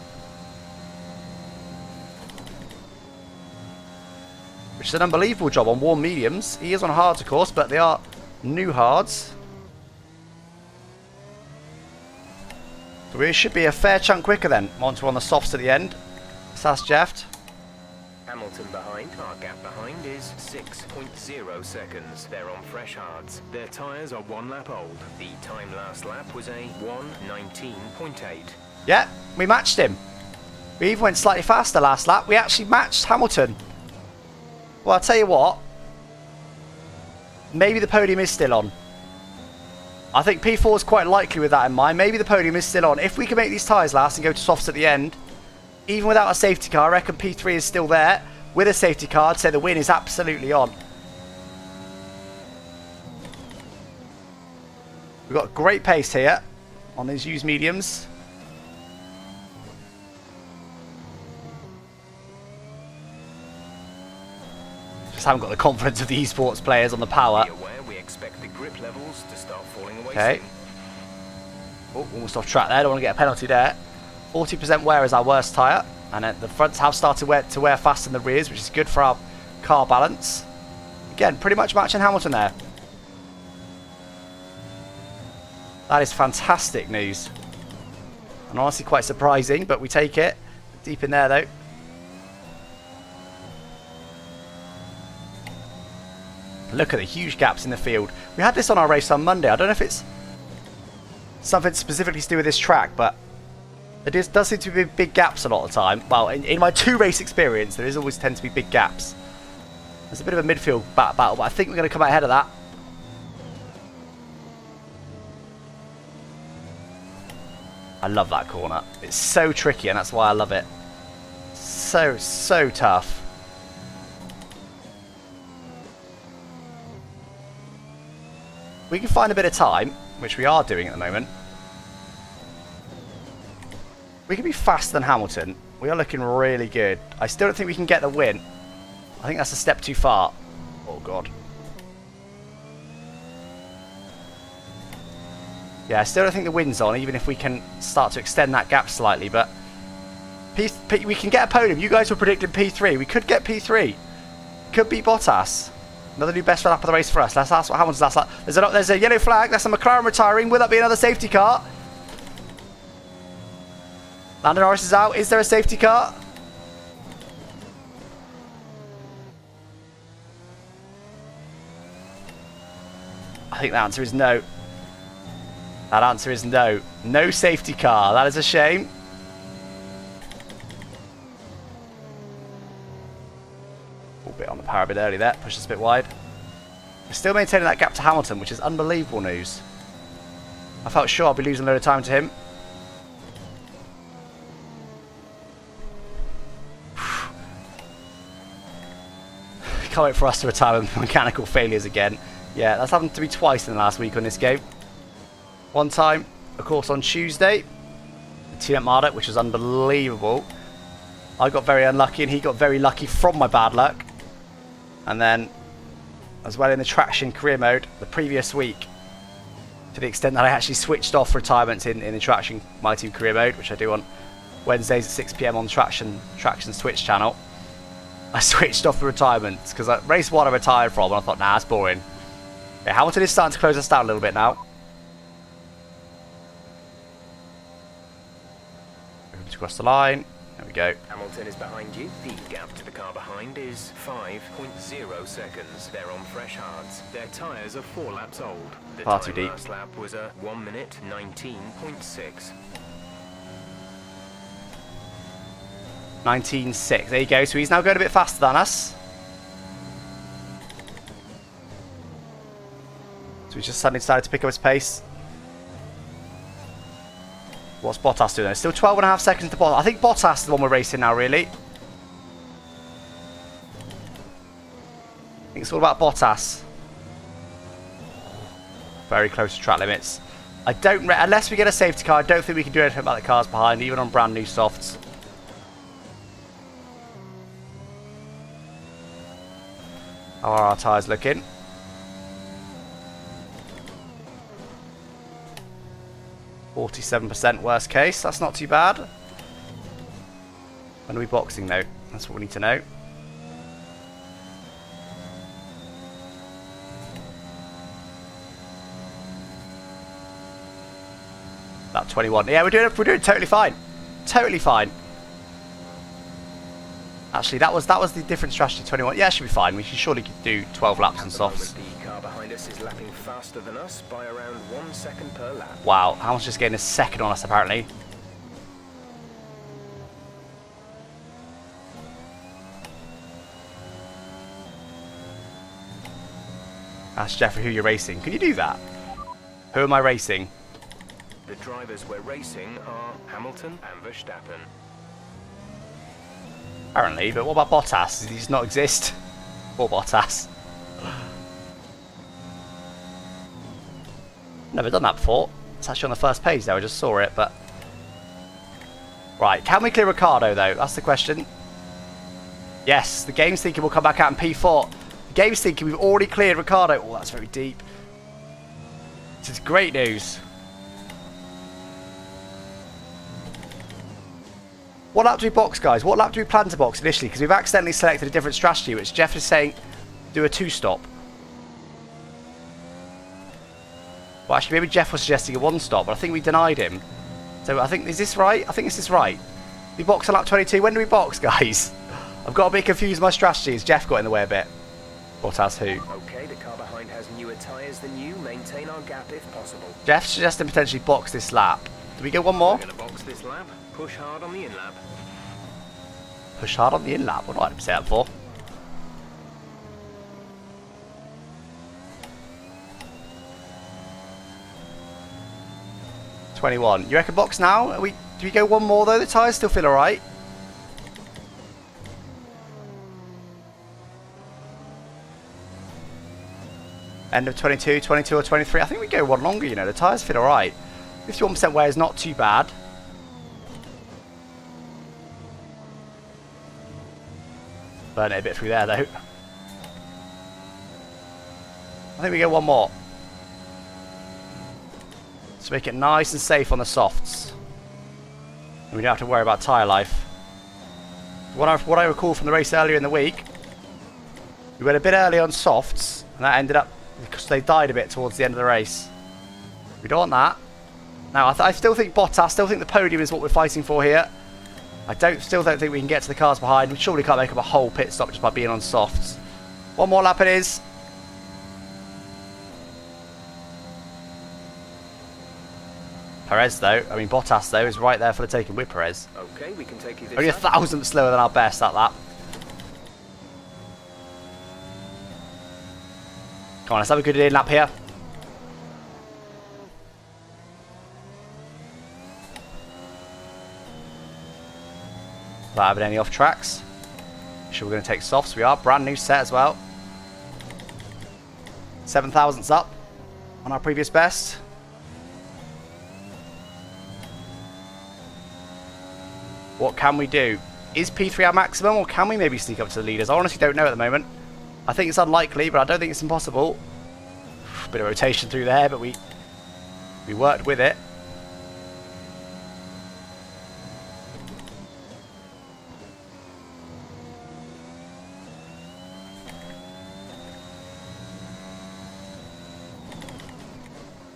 Which is an unbelievable job on warm mediums. He is on hards, of course, but they are new hards. So we should be a fair chunk quicker then. Once we're on the softs at the end. That's Jeff. Hamilton behind. Our gap behind is 6.0 seconds. They're on fresh hards. Their tyres are 1 lap old. The time last lap was a 1:19.8. Yeah, we matched him. We even went slightly faster last lap. We actually matched Hamilton. Well, I'll tell you what. Maybe the podium is still on. I think P4 is quite likely with that in mind. Maybe the podium is still on. If we can make these tyres last and go to softs at the end, even without a safety car, I reckon P3 is still there. With a safety car, I'd say the win is absolutely on. We've got great pace here on these used mediums. Just haven't got the confidence of the esports players on the power. Be aware we expect the grip levels to start falling away Okay. soon. Oh, almost off track there. Don't want to get a penalty there. 40% wear is our worst tyre. And the fronts have started to wear faster than the rears, which is good for our car balance. Again, pretty much matching Hamilton there. That is fantastic news. And honestly quite surprising, but we take it. Deep in there though. Look at the huge gaps in the field. We had this on our race on Monday. I don't know if it's something specifically to do with this track, but there does seem to be big gaps a lot of the time. Well, in my 2 race experience, there is always tend to be big gaps. There's a bit of a midfield battle, but I think we're going to come out ahead of that. I love that corner. It's so tricky, and that's why I love it. So tough. We can find a bit of time, which we are doing at the moment. We can be faster than Hamilton. We are looking really good. I still don't think we can get the win. I think that's a step too far. Oh, God. Yeah, I still don't think the win's on, even if we can start to extend that gap slightly. But we can get a podium. You guys were predicting P3. We could get P3. Could beat Bottas. Another new best lap of the race for us. Let's ask what Hamilton's last lap. There's a yellow flag. That's a McLaren retiring. Will that be another safety car? Lando Norris is out. Is there a safety car? I think the answer is no. That answer is no. No safety car. That is a shame. A bit on the power a bit early there. Pushed us a bit wide. We're still maintaining that gap to Hamilton, which is unbelievable news. I felt sure I'd be losing a load of time to him. Can't wait for us to retire with mechanical failures again. Yeah, that's happened to me twice in the last week on this game. One time, of course, on Tuesday, the team at Marduk, which was unbelievable. I got very unlucky and he got very lucky from my bad luck. And then, as well in the traction career mode, the previous week, to the extent that I actually switched off retirements in the traction my team career mode, which I do on Wednesdays at 6 PM on Traction's Twitch channel. I switched off the retirements because race 1 I retired from and I thought, nah, that's boring. Yeah, Hamilton is starting to close us down a little bit now. Moving across the line. There we go. Hamilton is behind you. The gap to the car behind is 5.0 seconds. They're on fresh hards. Their tyres are 4 laps old. The Far too time deep. last lap was a 1:19.6. 19.6. There you go. So he's now going a bit faster than us. So he's just suddenly decided to pick up his pace. What's Bottas doing? There's still 12.5 seconds to Bottas. I think Bottas is the one we're racing now, really. I think it's all about Bottas. Very close to track limits. I don't, unless we get a safety car, I don't think we can do anything about the cars behind, even on brand new softs. How are our tyres looking? %, worst case. That's not too bad. When are we boxing though? That's what we need to know. About 21. Yeah, we're doing totally fine. Totally fine. Actually, that was the different strategy. 21. Yeah, should be fine. We should surely do 12 laps on At the softs. moment, the car behind us is lapping faster than us by around 1 second per lap. Wow, Hamilton's just getting a second on us apparently. Ask Jeffrey who you're racing. Can you do that? Who am I racing? The drivers we're racing are Hamilton and Verstappen. Apparently, but what about Bottas? Does he just not exist? Poor Bottas. Never done that before. It's actually on the first page though, I just saw it, but... Right, can we clear Ricardo though? That's the question. Yes, the game's thinking we'll come back out in P4. The game's thinking we've already cleared Ricardo. Oh, that's very deep. This is great news. What lap do we box, guys? What lap do we plan to box initially? Because we've accidentally selected a different strategy, which Jeff is saying do a 2-stop. Well, actually, maybe Jeff was suggesting a 1-stop, but I think we denied him. So I think, is this right? I think this is right. We box on lap 22. When do we box, guys? I've got a bit confused with my strategy. Has Jeff got in the way a bit? Bottas who? Okay, the car behind has newer tyres than you. Maintain our gap if possible. Jeff suggested potentially box this lap. Do we go one more? We're going to box this lap. Push hard on the in-lap. Push hard on the in-lap. What do I say that for? $21. You reckon box now? Do we go one more though? The tyres still feel alright. End of 22, 22 or 23. I think we go one longer, you know. The tyres feel alright. 51% wear is not too bad. Burn it a bit through there though. I think we go one more. To make it nice and safe on the softs. And we don't have to worry about tyre life. What I recall from the race earlier in the week, we went a bit early on softs, and that ended up because they died a bit towards the end of the race. We don't want that. Now, I still think Bottas, still think the podium is what we're fighting for here. Still don't think we can get to the cars behind. We surely can't make up a whole pit stop just by being on softs. One more lap it is. Perez though, Bottas though is right there for the taking with Perez. Okay, we can take you this Only a lap. 1,000th slower than our best that lap. Come on, let's have a good in lap here. Without having any off tracks. Sure, we're going to take softs. We are brand new set as well. 7,000ths up on our previous best. What can we do? Is P3 our maximum, or can we maybe sneak up to the leaders? I honestly don't know at the moment. I think it's unlikely, but I don't think it's impossible. Bit of rotation through there, but we worked with it.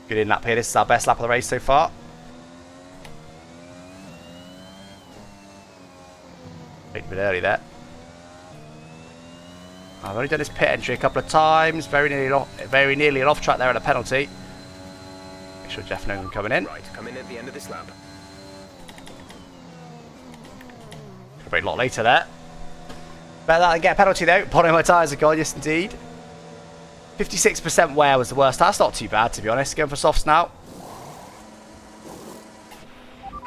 Good in lap here. This is our best lap of the race so far. A bit early there. I've only done this pit entry a couple of times. Very nearly an off track there and a penalty. Make sure Jeff knows I'm coming in. Right, come in at the end of this lap. A very lot later there. Better than get a penalty though. Bottom of my tyres are gone, yes indeed. 56% wear was the worst. That's not too bad to be honest. Going for softs now.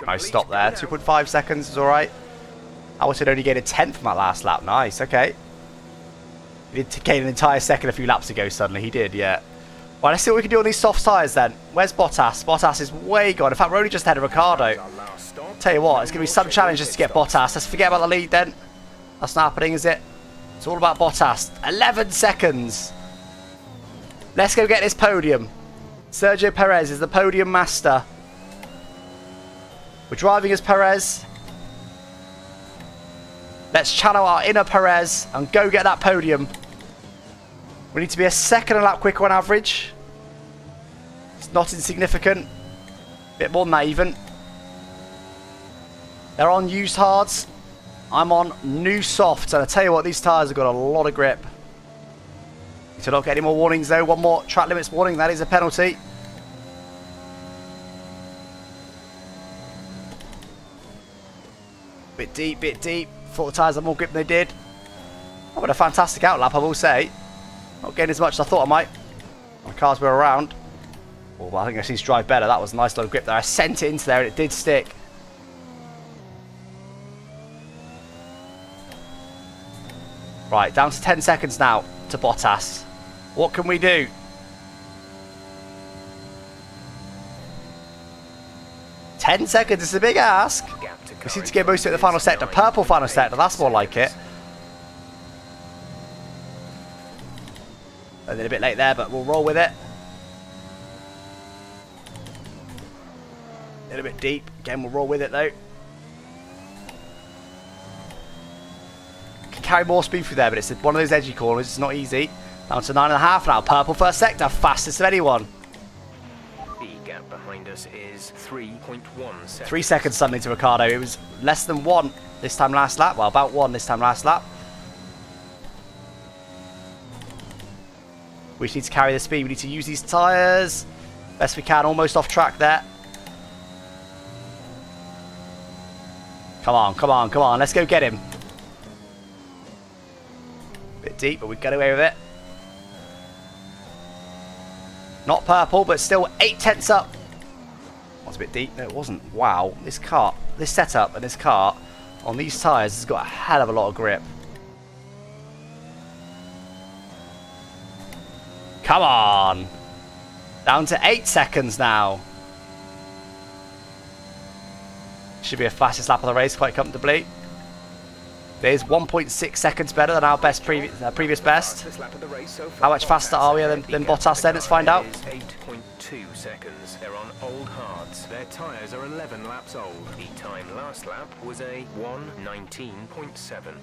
Nice stop there. 2.5 seconds is alright. Hamilton only gained a 10th from that last lap. Nice, okay. He did gain an entire second a few laps ago suddenly. He did, yeah. Right, let's see what we can do on these soft tyres then. Where's Bottas? Bottas is way gone. In fact, we're only just ahead of Ricardo. Tell you what, it's going to be some challenges to get Bottas. Let's forget about the lead then. That's not happening, is it? It's all about Bottas. 11 seconds. Let's go get this podium. Sergio Perez is the podium master. We're driving as Perez. Let's channel our inner Perez and go get that podium. We need to be a second a lap quicker on average. It's not insignificant. Bit more than that even. They're on used hards. I'm on new softs, and I tell you what, these tyres have got a lot of grip. To not get any more warnings though. One more track limits warning, that is a penalty. Bit deep, bit deep. Thought the tyres had more grip than they did. Oh, but a fantastic outlap, I will say. Not getting as much as I thought I might. My cars were around. Oh, well, I think I seem to drive better. That was a nice little grip there. I sent it into there and it did stick. Right, down to 10 seconds now to Bottas. What can we do? Ten seconds is a big ask. We seem to get most of it in the final sector. Purple final sector, that's more like it. A little bit late there, but we'll roll with it. A little bit deep. Again, we'll roll with it though. Can carry more speed through there, but it's one of those edgy corners. It's not easy. Down to 9.5 now. Purple first sector, fastest of anyone. The gap behind us is 3.1 seconds. 3 seconds suddenly to Ricardo. It was less than 1 this time last lap. Well, about 1 this time last lap. We just need to carry the speed. We need to use these tyres best we can. Almost off track there. Come on, come on, come on. Let's go get him. Bit deep, but we get away with it. Not purple, but still 8 tenths up. Was a bit deep. No, it wasn't. Wow. This car, this setup and this car on these tyres has got a hell of a lot of grip. Come on. Down to 8 seconds now. Should be a fastest lap of the race quite comfortably. There's 1.6 seconds better than our best previous best. How much faster are we than Bottas then? Let's find out. 8.2 seconds. They're on old hards. Their tyres are 11 laps old. The time last lap was a 1:19.7.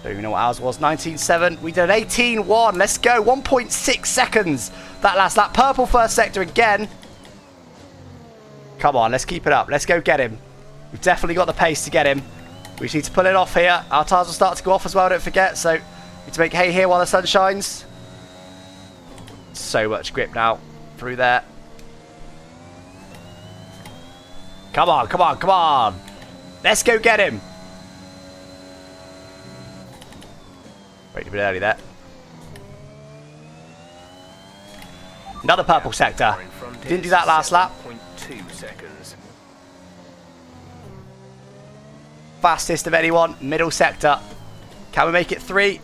Don't even know what ours was. 19.7. We did an 18.1. Let's go. 1.6 seconds. That last lap. Purple first sector again. Come on, let's keep it up. Let's go get him. We've definitely got the pace to get him. We just need to pull it off here. Our tyres will start to go off as well, don't forget. So, we need to make hay here while the sun shines. So much grip now through there. Come on, come on, come on. Let's go get him. Wait a bit early there. Another purple sector. Didn't do that last lap. 7.2 seconds. Fastest of anyone. Middle sector. Can we make it 3?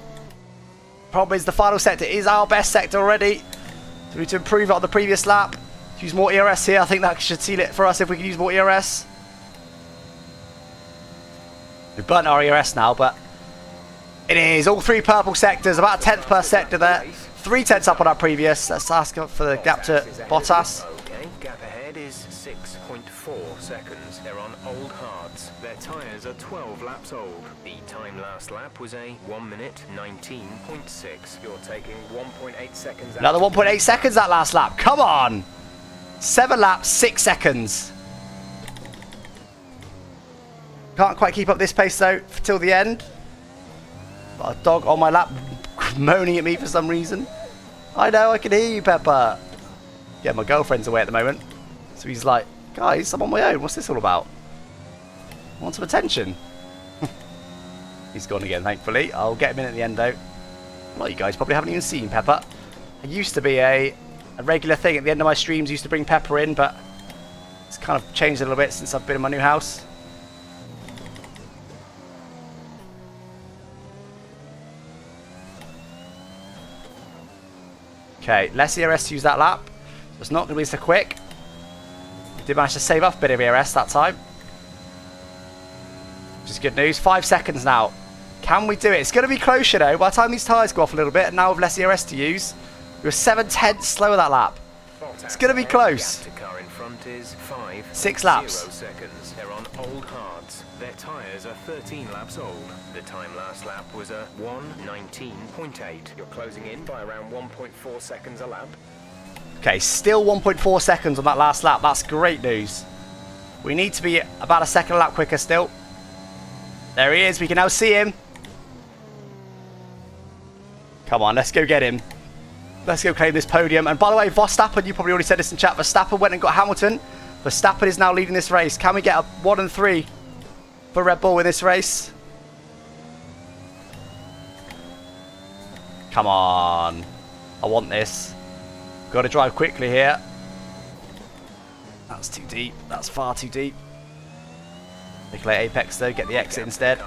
Problem is the final sector is our best sector already. So we need to improve it on the previous lap. Use more ERS here. I think that should seal it for us if we can use more ERS. We've burnt our ERS now, but it is all 3 purple sectors. About a tenth per sector there. 3 tenths up on our previous. Let's ask for the gap to Bottas. Okay, gap ahead is 6.4 seconds. They're on old hards. Their tyres are 12 laps old. The time last lap was a 1:19.6. You're taking 1.8 seconds out. Another 1.8 seconds that last lap. Come on. 7 laps, 6 seconds. Can't quite keep up this pace though till the end. Got a dog on my lap moaning at me for some reason. I know, I can hear you, Pepper. Yeah, my girlfriend's away at the moment. So he's like, guys, I'm on my own. What's this all about? I want some attention. He's gone again, thankfully. I'll get him in at the end, though. A lot of you guys probably haven't even seen Pepper. It used to be a regular thing at the end of my streams. Used to bring Pepper in, but it's kind of changed a little bit since I've been in my new house. Okay, less ERS to use that lap. So it's not going to be so quick. We did manage to save up a bit of ERS that time. Which is good news. 5 seconds now. Can we do it? It's going to be close, you know. By the time these tyres go off a little bit, and now with less ERS to use, we were 7 tenths slower that lap. It's going to be close. 6 laps. Seconds. They're on old hards. Their tyres are 13 laps old. The time last lap was a 1:19.8. You're closing in by around 1.4 seconds a lap. Okay, still 1.4 seconds on that last lap. That's great news. We need to be about a second a lap quicker still. There he is. We can now see him. Come on, let's go get him. Let's go claim this podium. And by the way, Verstappen, you probably already said this in chat. Verstappen went and got Hamilton. Verstappen is now leading this race. Can we get a 1 and 3 for Red Bull in this race? Come on. I want this. Got to drive quickly here. That's too deep. That's far too deep. Nicolay Apex though, get the exit instead.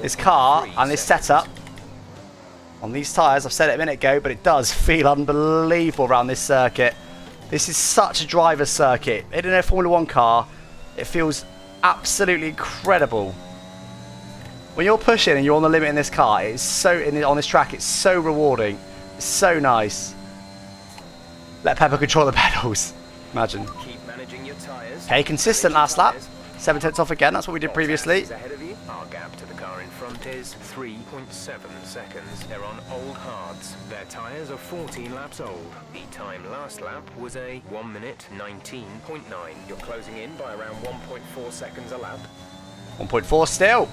This car and this setup on these tyres, I've said it a minute ago, but it does feel unbelievable around this circuit. This is such a driver's circuit. In a Formula 1 car, it feels absolutely incredible. When you're pushing and you're on the limit in this car, it's so on this track, it's so rewarding. It's so nice. Let Pepper control the pedals. Imagine. Keep managing your tires. Okay, consistent last lap. 7/10 off again. That's what we did previously. Ahead of you. Our gap to the car in front is 3.7 seconds. They're on old hards. Their tyres are 14 laps old. The time last lap was a 1 minute 19.9. You're closing in by around 1.4 seconds a lap. 1.4 still.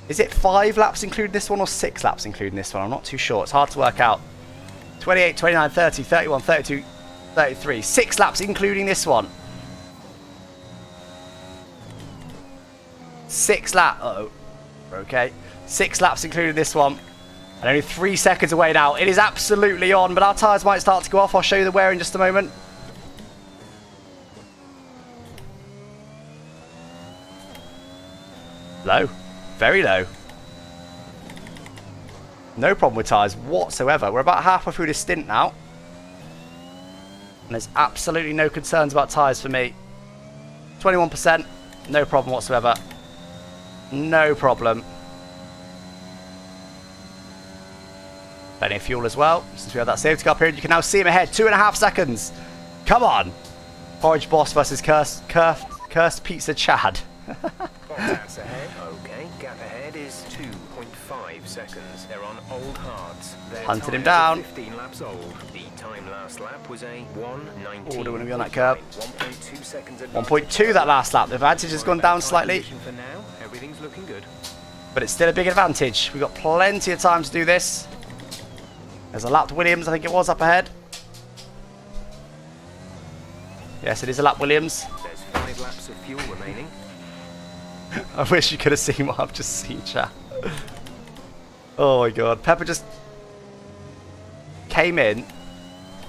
Is it 5 laps including this one or 6 laps including this one? I'm not too sure. It's hard to work out. 28, 29, 30, 31, 32, 33. 6 laps including this one. 6 laps. Uh-oh. Okay. 6 laps including this one. And only 3 seconds away now. It is absolutely on, but our tyres might start to go off. I'll show you the wear in just a moment. Low. Very low. No problem with tyres whatsoever. We're about halfway through this stint now. And there's absolutely no concerns about tyres for me. 21%. No problem whatsoever. No problem. Plenty of fuel as well. Since we have that safety car period, you can now see him ahead. 2.5 seconds. Come on. Porridge Boss versus Cursed Pizza Chad. That's ahead. Okay, gap ahead is 2.5 seconds. They're on old hards. Hunted him down. 15 laps old. The time last lap was a 1:19. Oh, don't want to be on that curb. 1.2 seconds. 1.2 that last lap. The advantage has gone down slightly. For now, everything's looking good. But it's still a big advantage. We've got plenty of time to do this. There's a lapped Williams, I think it was, up ahead. Yes, it is a lap Williams. There's 5 laps of fuel remaining. I wish you could have seen what I've just seen, chat. Oh my god. Pepper just came in,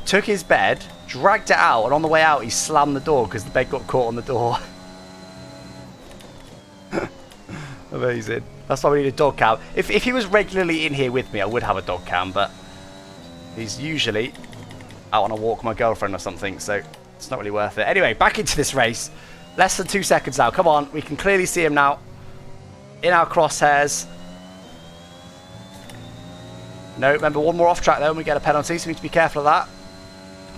took his bed, dragged it out, and on the way out he slammed the door because the bed got caught on the door. Amazing. That's why we need a dog cam. If he was regularly in here with me, I would have a dog cam, but he's usually out on a walk with my girlfriend or something, so it's not really worth it. Anyway, back into this race. Less than 2 seconds now. Come on. We can clearly see him now. In our crosshairs. No, remember, one more off track though and we get a penalty, so we need to be careful of that.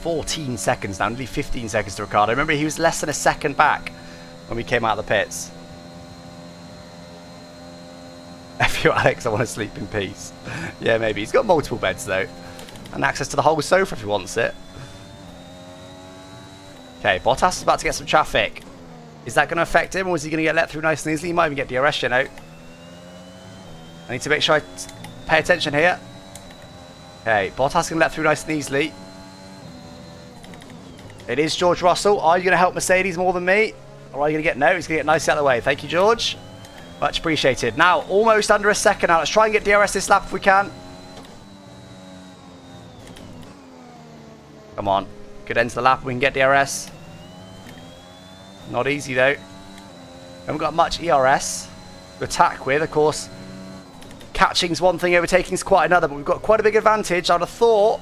14 seconds now. Nearly 15 seconds to Ricardo. Remember, he was less than a second back when we came out of the pits. F you, Alex. I want to sleep in peace. Yeah, maybe. He's got multiple beds though. And access to the whole sofa if he wants it. Okay, Bottas is about to get some traffic. Is that going to affect him, or is he going to get let through nice and easily? He might even get DRS, you know. I need to make sure I pay attention here. Okay, Bottas can let through nice and easily. It is George Russell. Are you going to help Mercedes more than me? Or are you going to get... No, he's going to get nice out of the way. Thank you, George. Much appreciated. Now, almost under a second now. Let's try and get DRS this lap if we can. Come on. Good end to the lap. We can get DRS. Not easy though. Haven't got much ERS to attack with. Of course, catching's one thing, overtaking's quite another. But we've got quite a big advantage. I'd have thought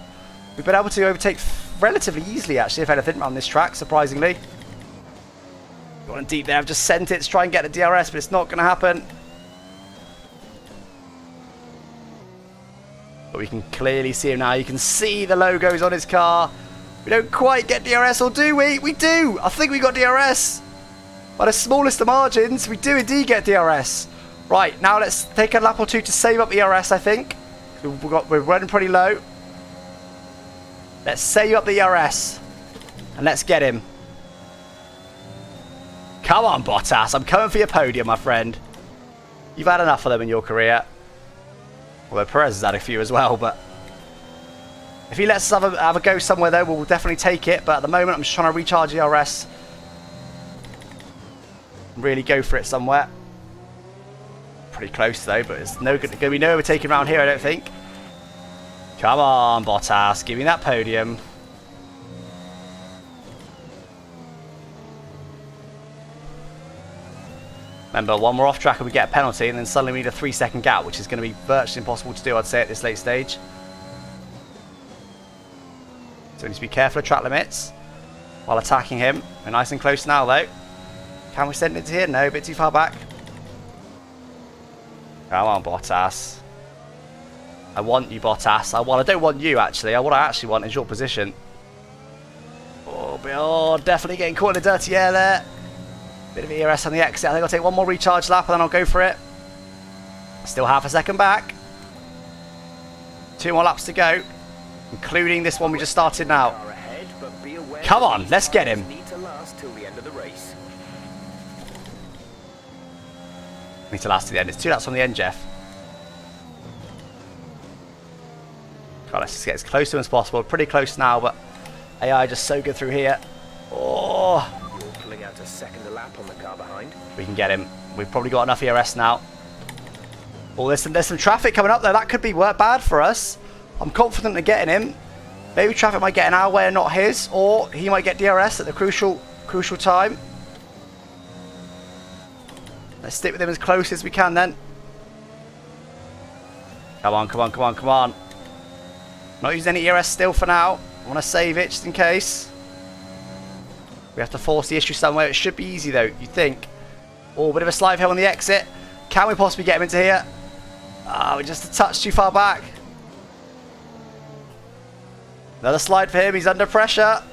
we've been able to overtake relatively easily, actually, if anything, around this track. Surprisingly, got in deep there. I've just sent it to try and get the DRS, but it's not going to happen. But we can clearly see him now. You can see the logos on his car. We don't quite get DRS, or do we? We do! I think we got DRS. By the smallest of margins, we do indeed get DRS. Right, now let's take a lap or two to save up ERS, I think. We're running pretty low. Let's save up the ERS. And let's get him. Come on, Bottas. I'm coming for your podium, my friend. You've had enough of them in your career. Although Perez has had a few as well, but if he lets us have a go somewhere, though, we'll definitely take it. But at the moment, I'm just trying to recharge the RS. Really go for it somewhere. Pretty close, though, but it's going to be no overtaking around here, I don't think. Come on, Bottas. Give me that podium. Remember, one more off track and we get a penalty, and then suddenly we need a 3-second gap, which is going to be virtually impossible to do, I'd say, at this late stage. So we need to be careful of track limits while attacking him. We're nice and close now, though. Can we send it to here? No, a bit too far back. Come on, Bottas. I want you, Bottas. I don't want you, actually. What I actually want is your position. Oh, definitely getting caught in the dirty air there. Bit of ERS on the exit. I think I'll take one more recharge lap and then I'll go for it. Still half a second back. 2 more laps to go, including this one we just started now. Come on, let's get him. Need to last till the end. It's 2 laps from the end, Jeff. God, let's just get as close to him as possible. Pretty close now, but AI just so good through here. Oh. Pulling out a second lap on the car behind. We can get him. We've probably got enough ERS now. Oh, there's some traffic coming up there. That could be bad for us. I'm confident of getting him. Maybe traffic might get in our way and not his, or he might get DRS at the crucial time. Let's stick with him as close as we can then. Come on, come on, come on, come on. Not using any ERS still for now. I want to save it just in case. We have to force the issue somewhere. It should be easy though, you think. Oh, a bit of a slide hill on the exit. Can we possibly get him into here? Ah, we're just a touch too far back. Another slide for him. He's under pressure.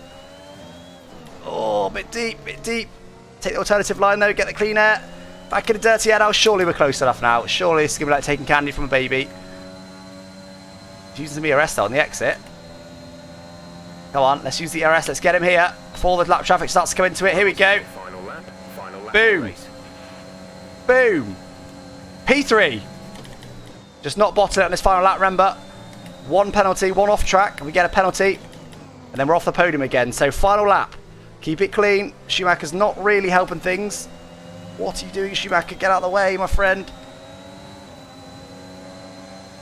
Oh, a bit deep, bit deep. Take the alternative line though, get the clean air. Back in the dirty air now. Surely we're close enough now. Surely this is going to be like taking candy from a baby. He's using some ERS though on the exit. Come on, let's use the ERS. Let's get him here before the lap traffic starts to come into it. Here we go. Final lap boom. Boom. P3. Just not botting it on this final lap, remember. 1 penalty, 1 off track, and we get a penalty. And then we're off the podium again. So final lap. Keep it clean. Schumacher's not really helping things. What are you doing, Schumacher? Get out of the way, my friend.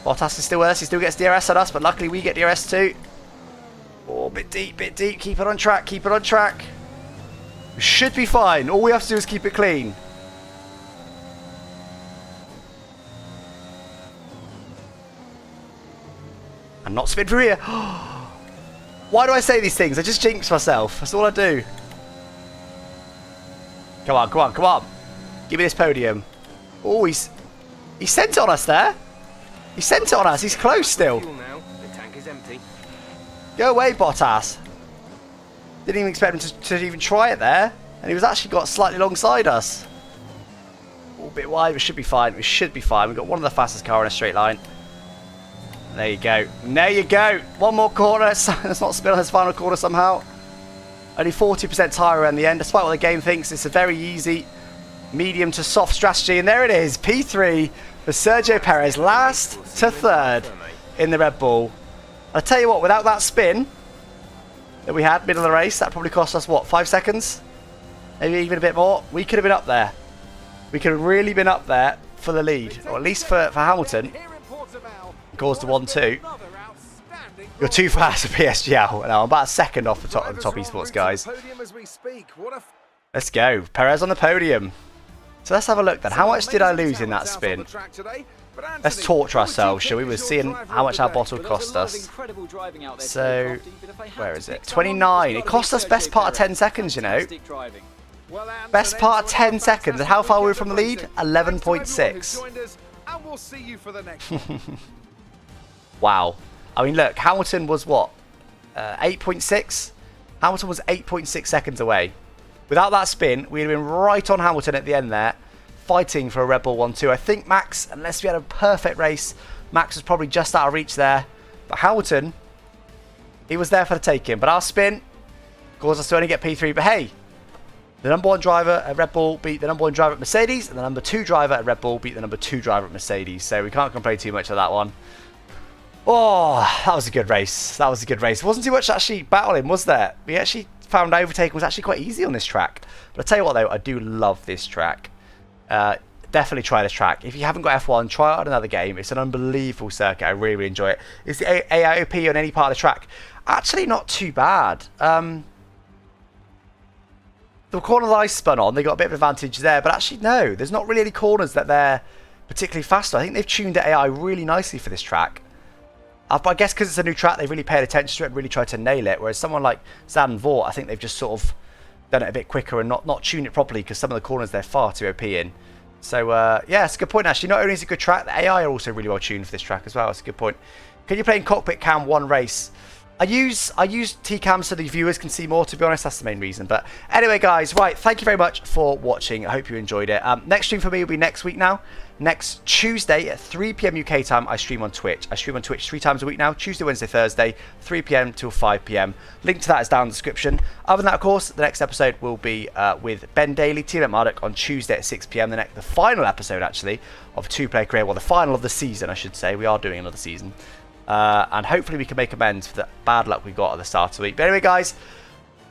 Bottas is still with us. He still gets DRS on us, but luckily we get DRS too. Oh, bit deep, bit deep. Keep it on track, keep it on track. We should be fine. All we have to do is keep it clean. And not spin through here. Why do I say these things? I just jinx myself. That's all I do. Come on, come on, come on. Give me this podium. Oh, he sent it on us there. He sent it on us. He's close still. The tank is empty. Go away, Bottas. Didn't even expect him to even try it there. And he was actually got slightly alongside us. A bit wide, but should be fine. We should be fine. We've got one of the fastest car in a straight line. There you go. There you go. One more corner. Let's not spin on this final corner somehow. Only 40% tyre in the end. Despite what the game thinks, it's a very easy medium to soft strategy. And there it is. P3 for Sergio Perez. Last to third in the Red Bull. I'll tell you what, without that spin that we had middle of the race, that probably cost us, what, 5 seconds? Maybe even a bit more. We could have been up there. We could have really been up there for the lead. Or at least for Hamilton. Caused the 1-2. You're too fast for PSGL. No, I'm about a second off the top esports guys. Let's go. Perez on the podium. So let's have a look then. How much did I lose in that spin? Let's torture ourselves, shall we? We're seeing how much our bottle cost us. So, where is it? 29. It cost us best part of 10 seconds, you know. Best part of 10 seconds. And how far were we from the lead? 11.6. Wow. I mean, look, Hamilton was what? 8.6? Hamilton was 8.6 seconds away. Without that spin, we'd have been right on Hamilton at the end there, fighting for a Red Bull 1-2. I think Max, unless we had a perfect race, Max was probably just out of reach there. But Hamilton, he was there for the taking. But our spin caused us to only get P3. But hey, The number 1 driver at Red Bull beat the number 1 driver at Mercedes, and the number 2 driver at Red Bull beat the number 2 driver at Mercedes. So we can't complain too much of that one. Oh, that was a good race. That was a good race. There wasn't too much actually battling, was there? We actually found Overtake was actually quite easy on this track. But I'll tell you what though, I do love this track. Definitely try this track. If you haven't got F1, try it on another game. It's an unbelievable circuit. I really, really enjoy it. Is the AIOP on any part of the track? Actually, not too bad. The corner that I spun on, they got a bit of advantage there. But actually, no. There's not really any corners that they're particularly fast on. I think they've tuned the AI really nicely for this track. I guess because it's a new track, they've really paid attention to it and really tried to nail it. Whereas someone like Zan and Vort, I think they've just sort of done it a bit quicker and not tuned it properly because some of the corners they're far too OP in. So, yeah, it's a good point, actually. Not only is it a good track, the AI are also really well tuned for this track as well. That's a good point. Can you play in cockpit cam one race? I use T-cam so the viewers can see more, to be honest. That's the main reason. But anyway, guys, right, thank you very much for watching. I hope you enjoyed it. Next stream for me will be next week now. Next Tuesday at 3 PM UK time, I stream on Twitch. I stream on Twitch 3 times a week now. Tuesday, Wednesday, Thursday, 3 PM till 5 PM. Link to that is down in the description. Other than that, of course, the next episode will be with Ben Daly, Team at Marduk on Tuesday at 6 PM. The final episode, actually, of Two Player Career. Well, the final of the season, I should say. We are doing another season. And hopefully we can make amends for the bad luck we got at the start of the week. But anyway, guys,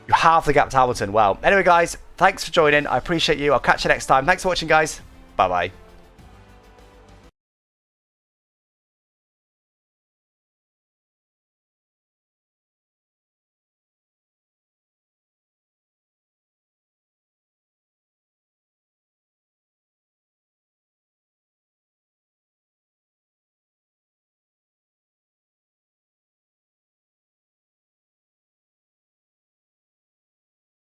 you have the gap to Hamilton. Well, anyway, guys, thanks for joining. I appreciate you. I'll catch you next time. Thanks for watching, guys. Bye-bye.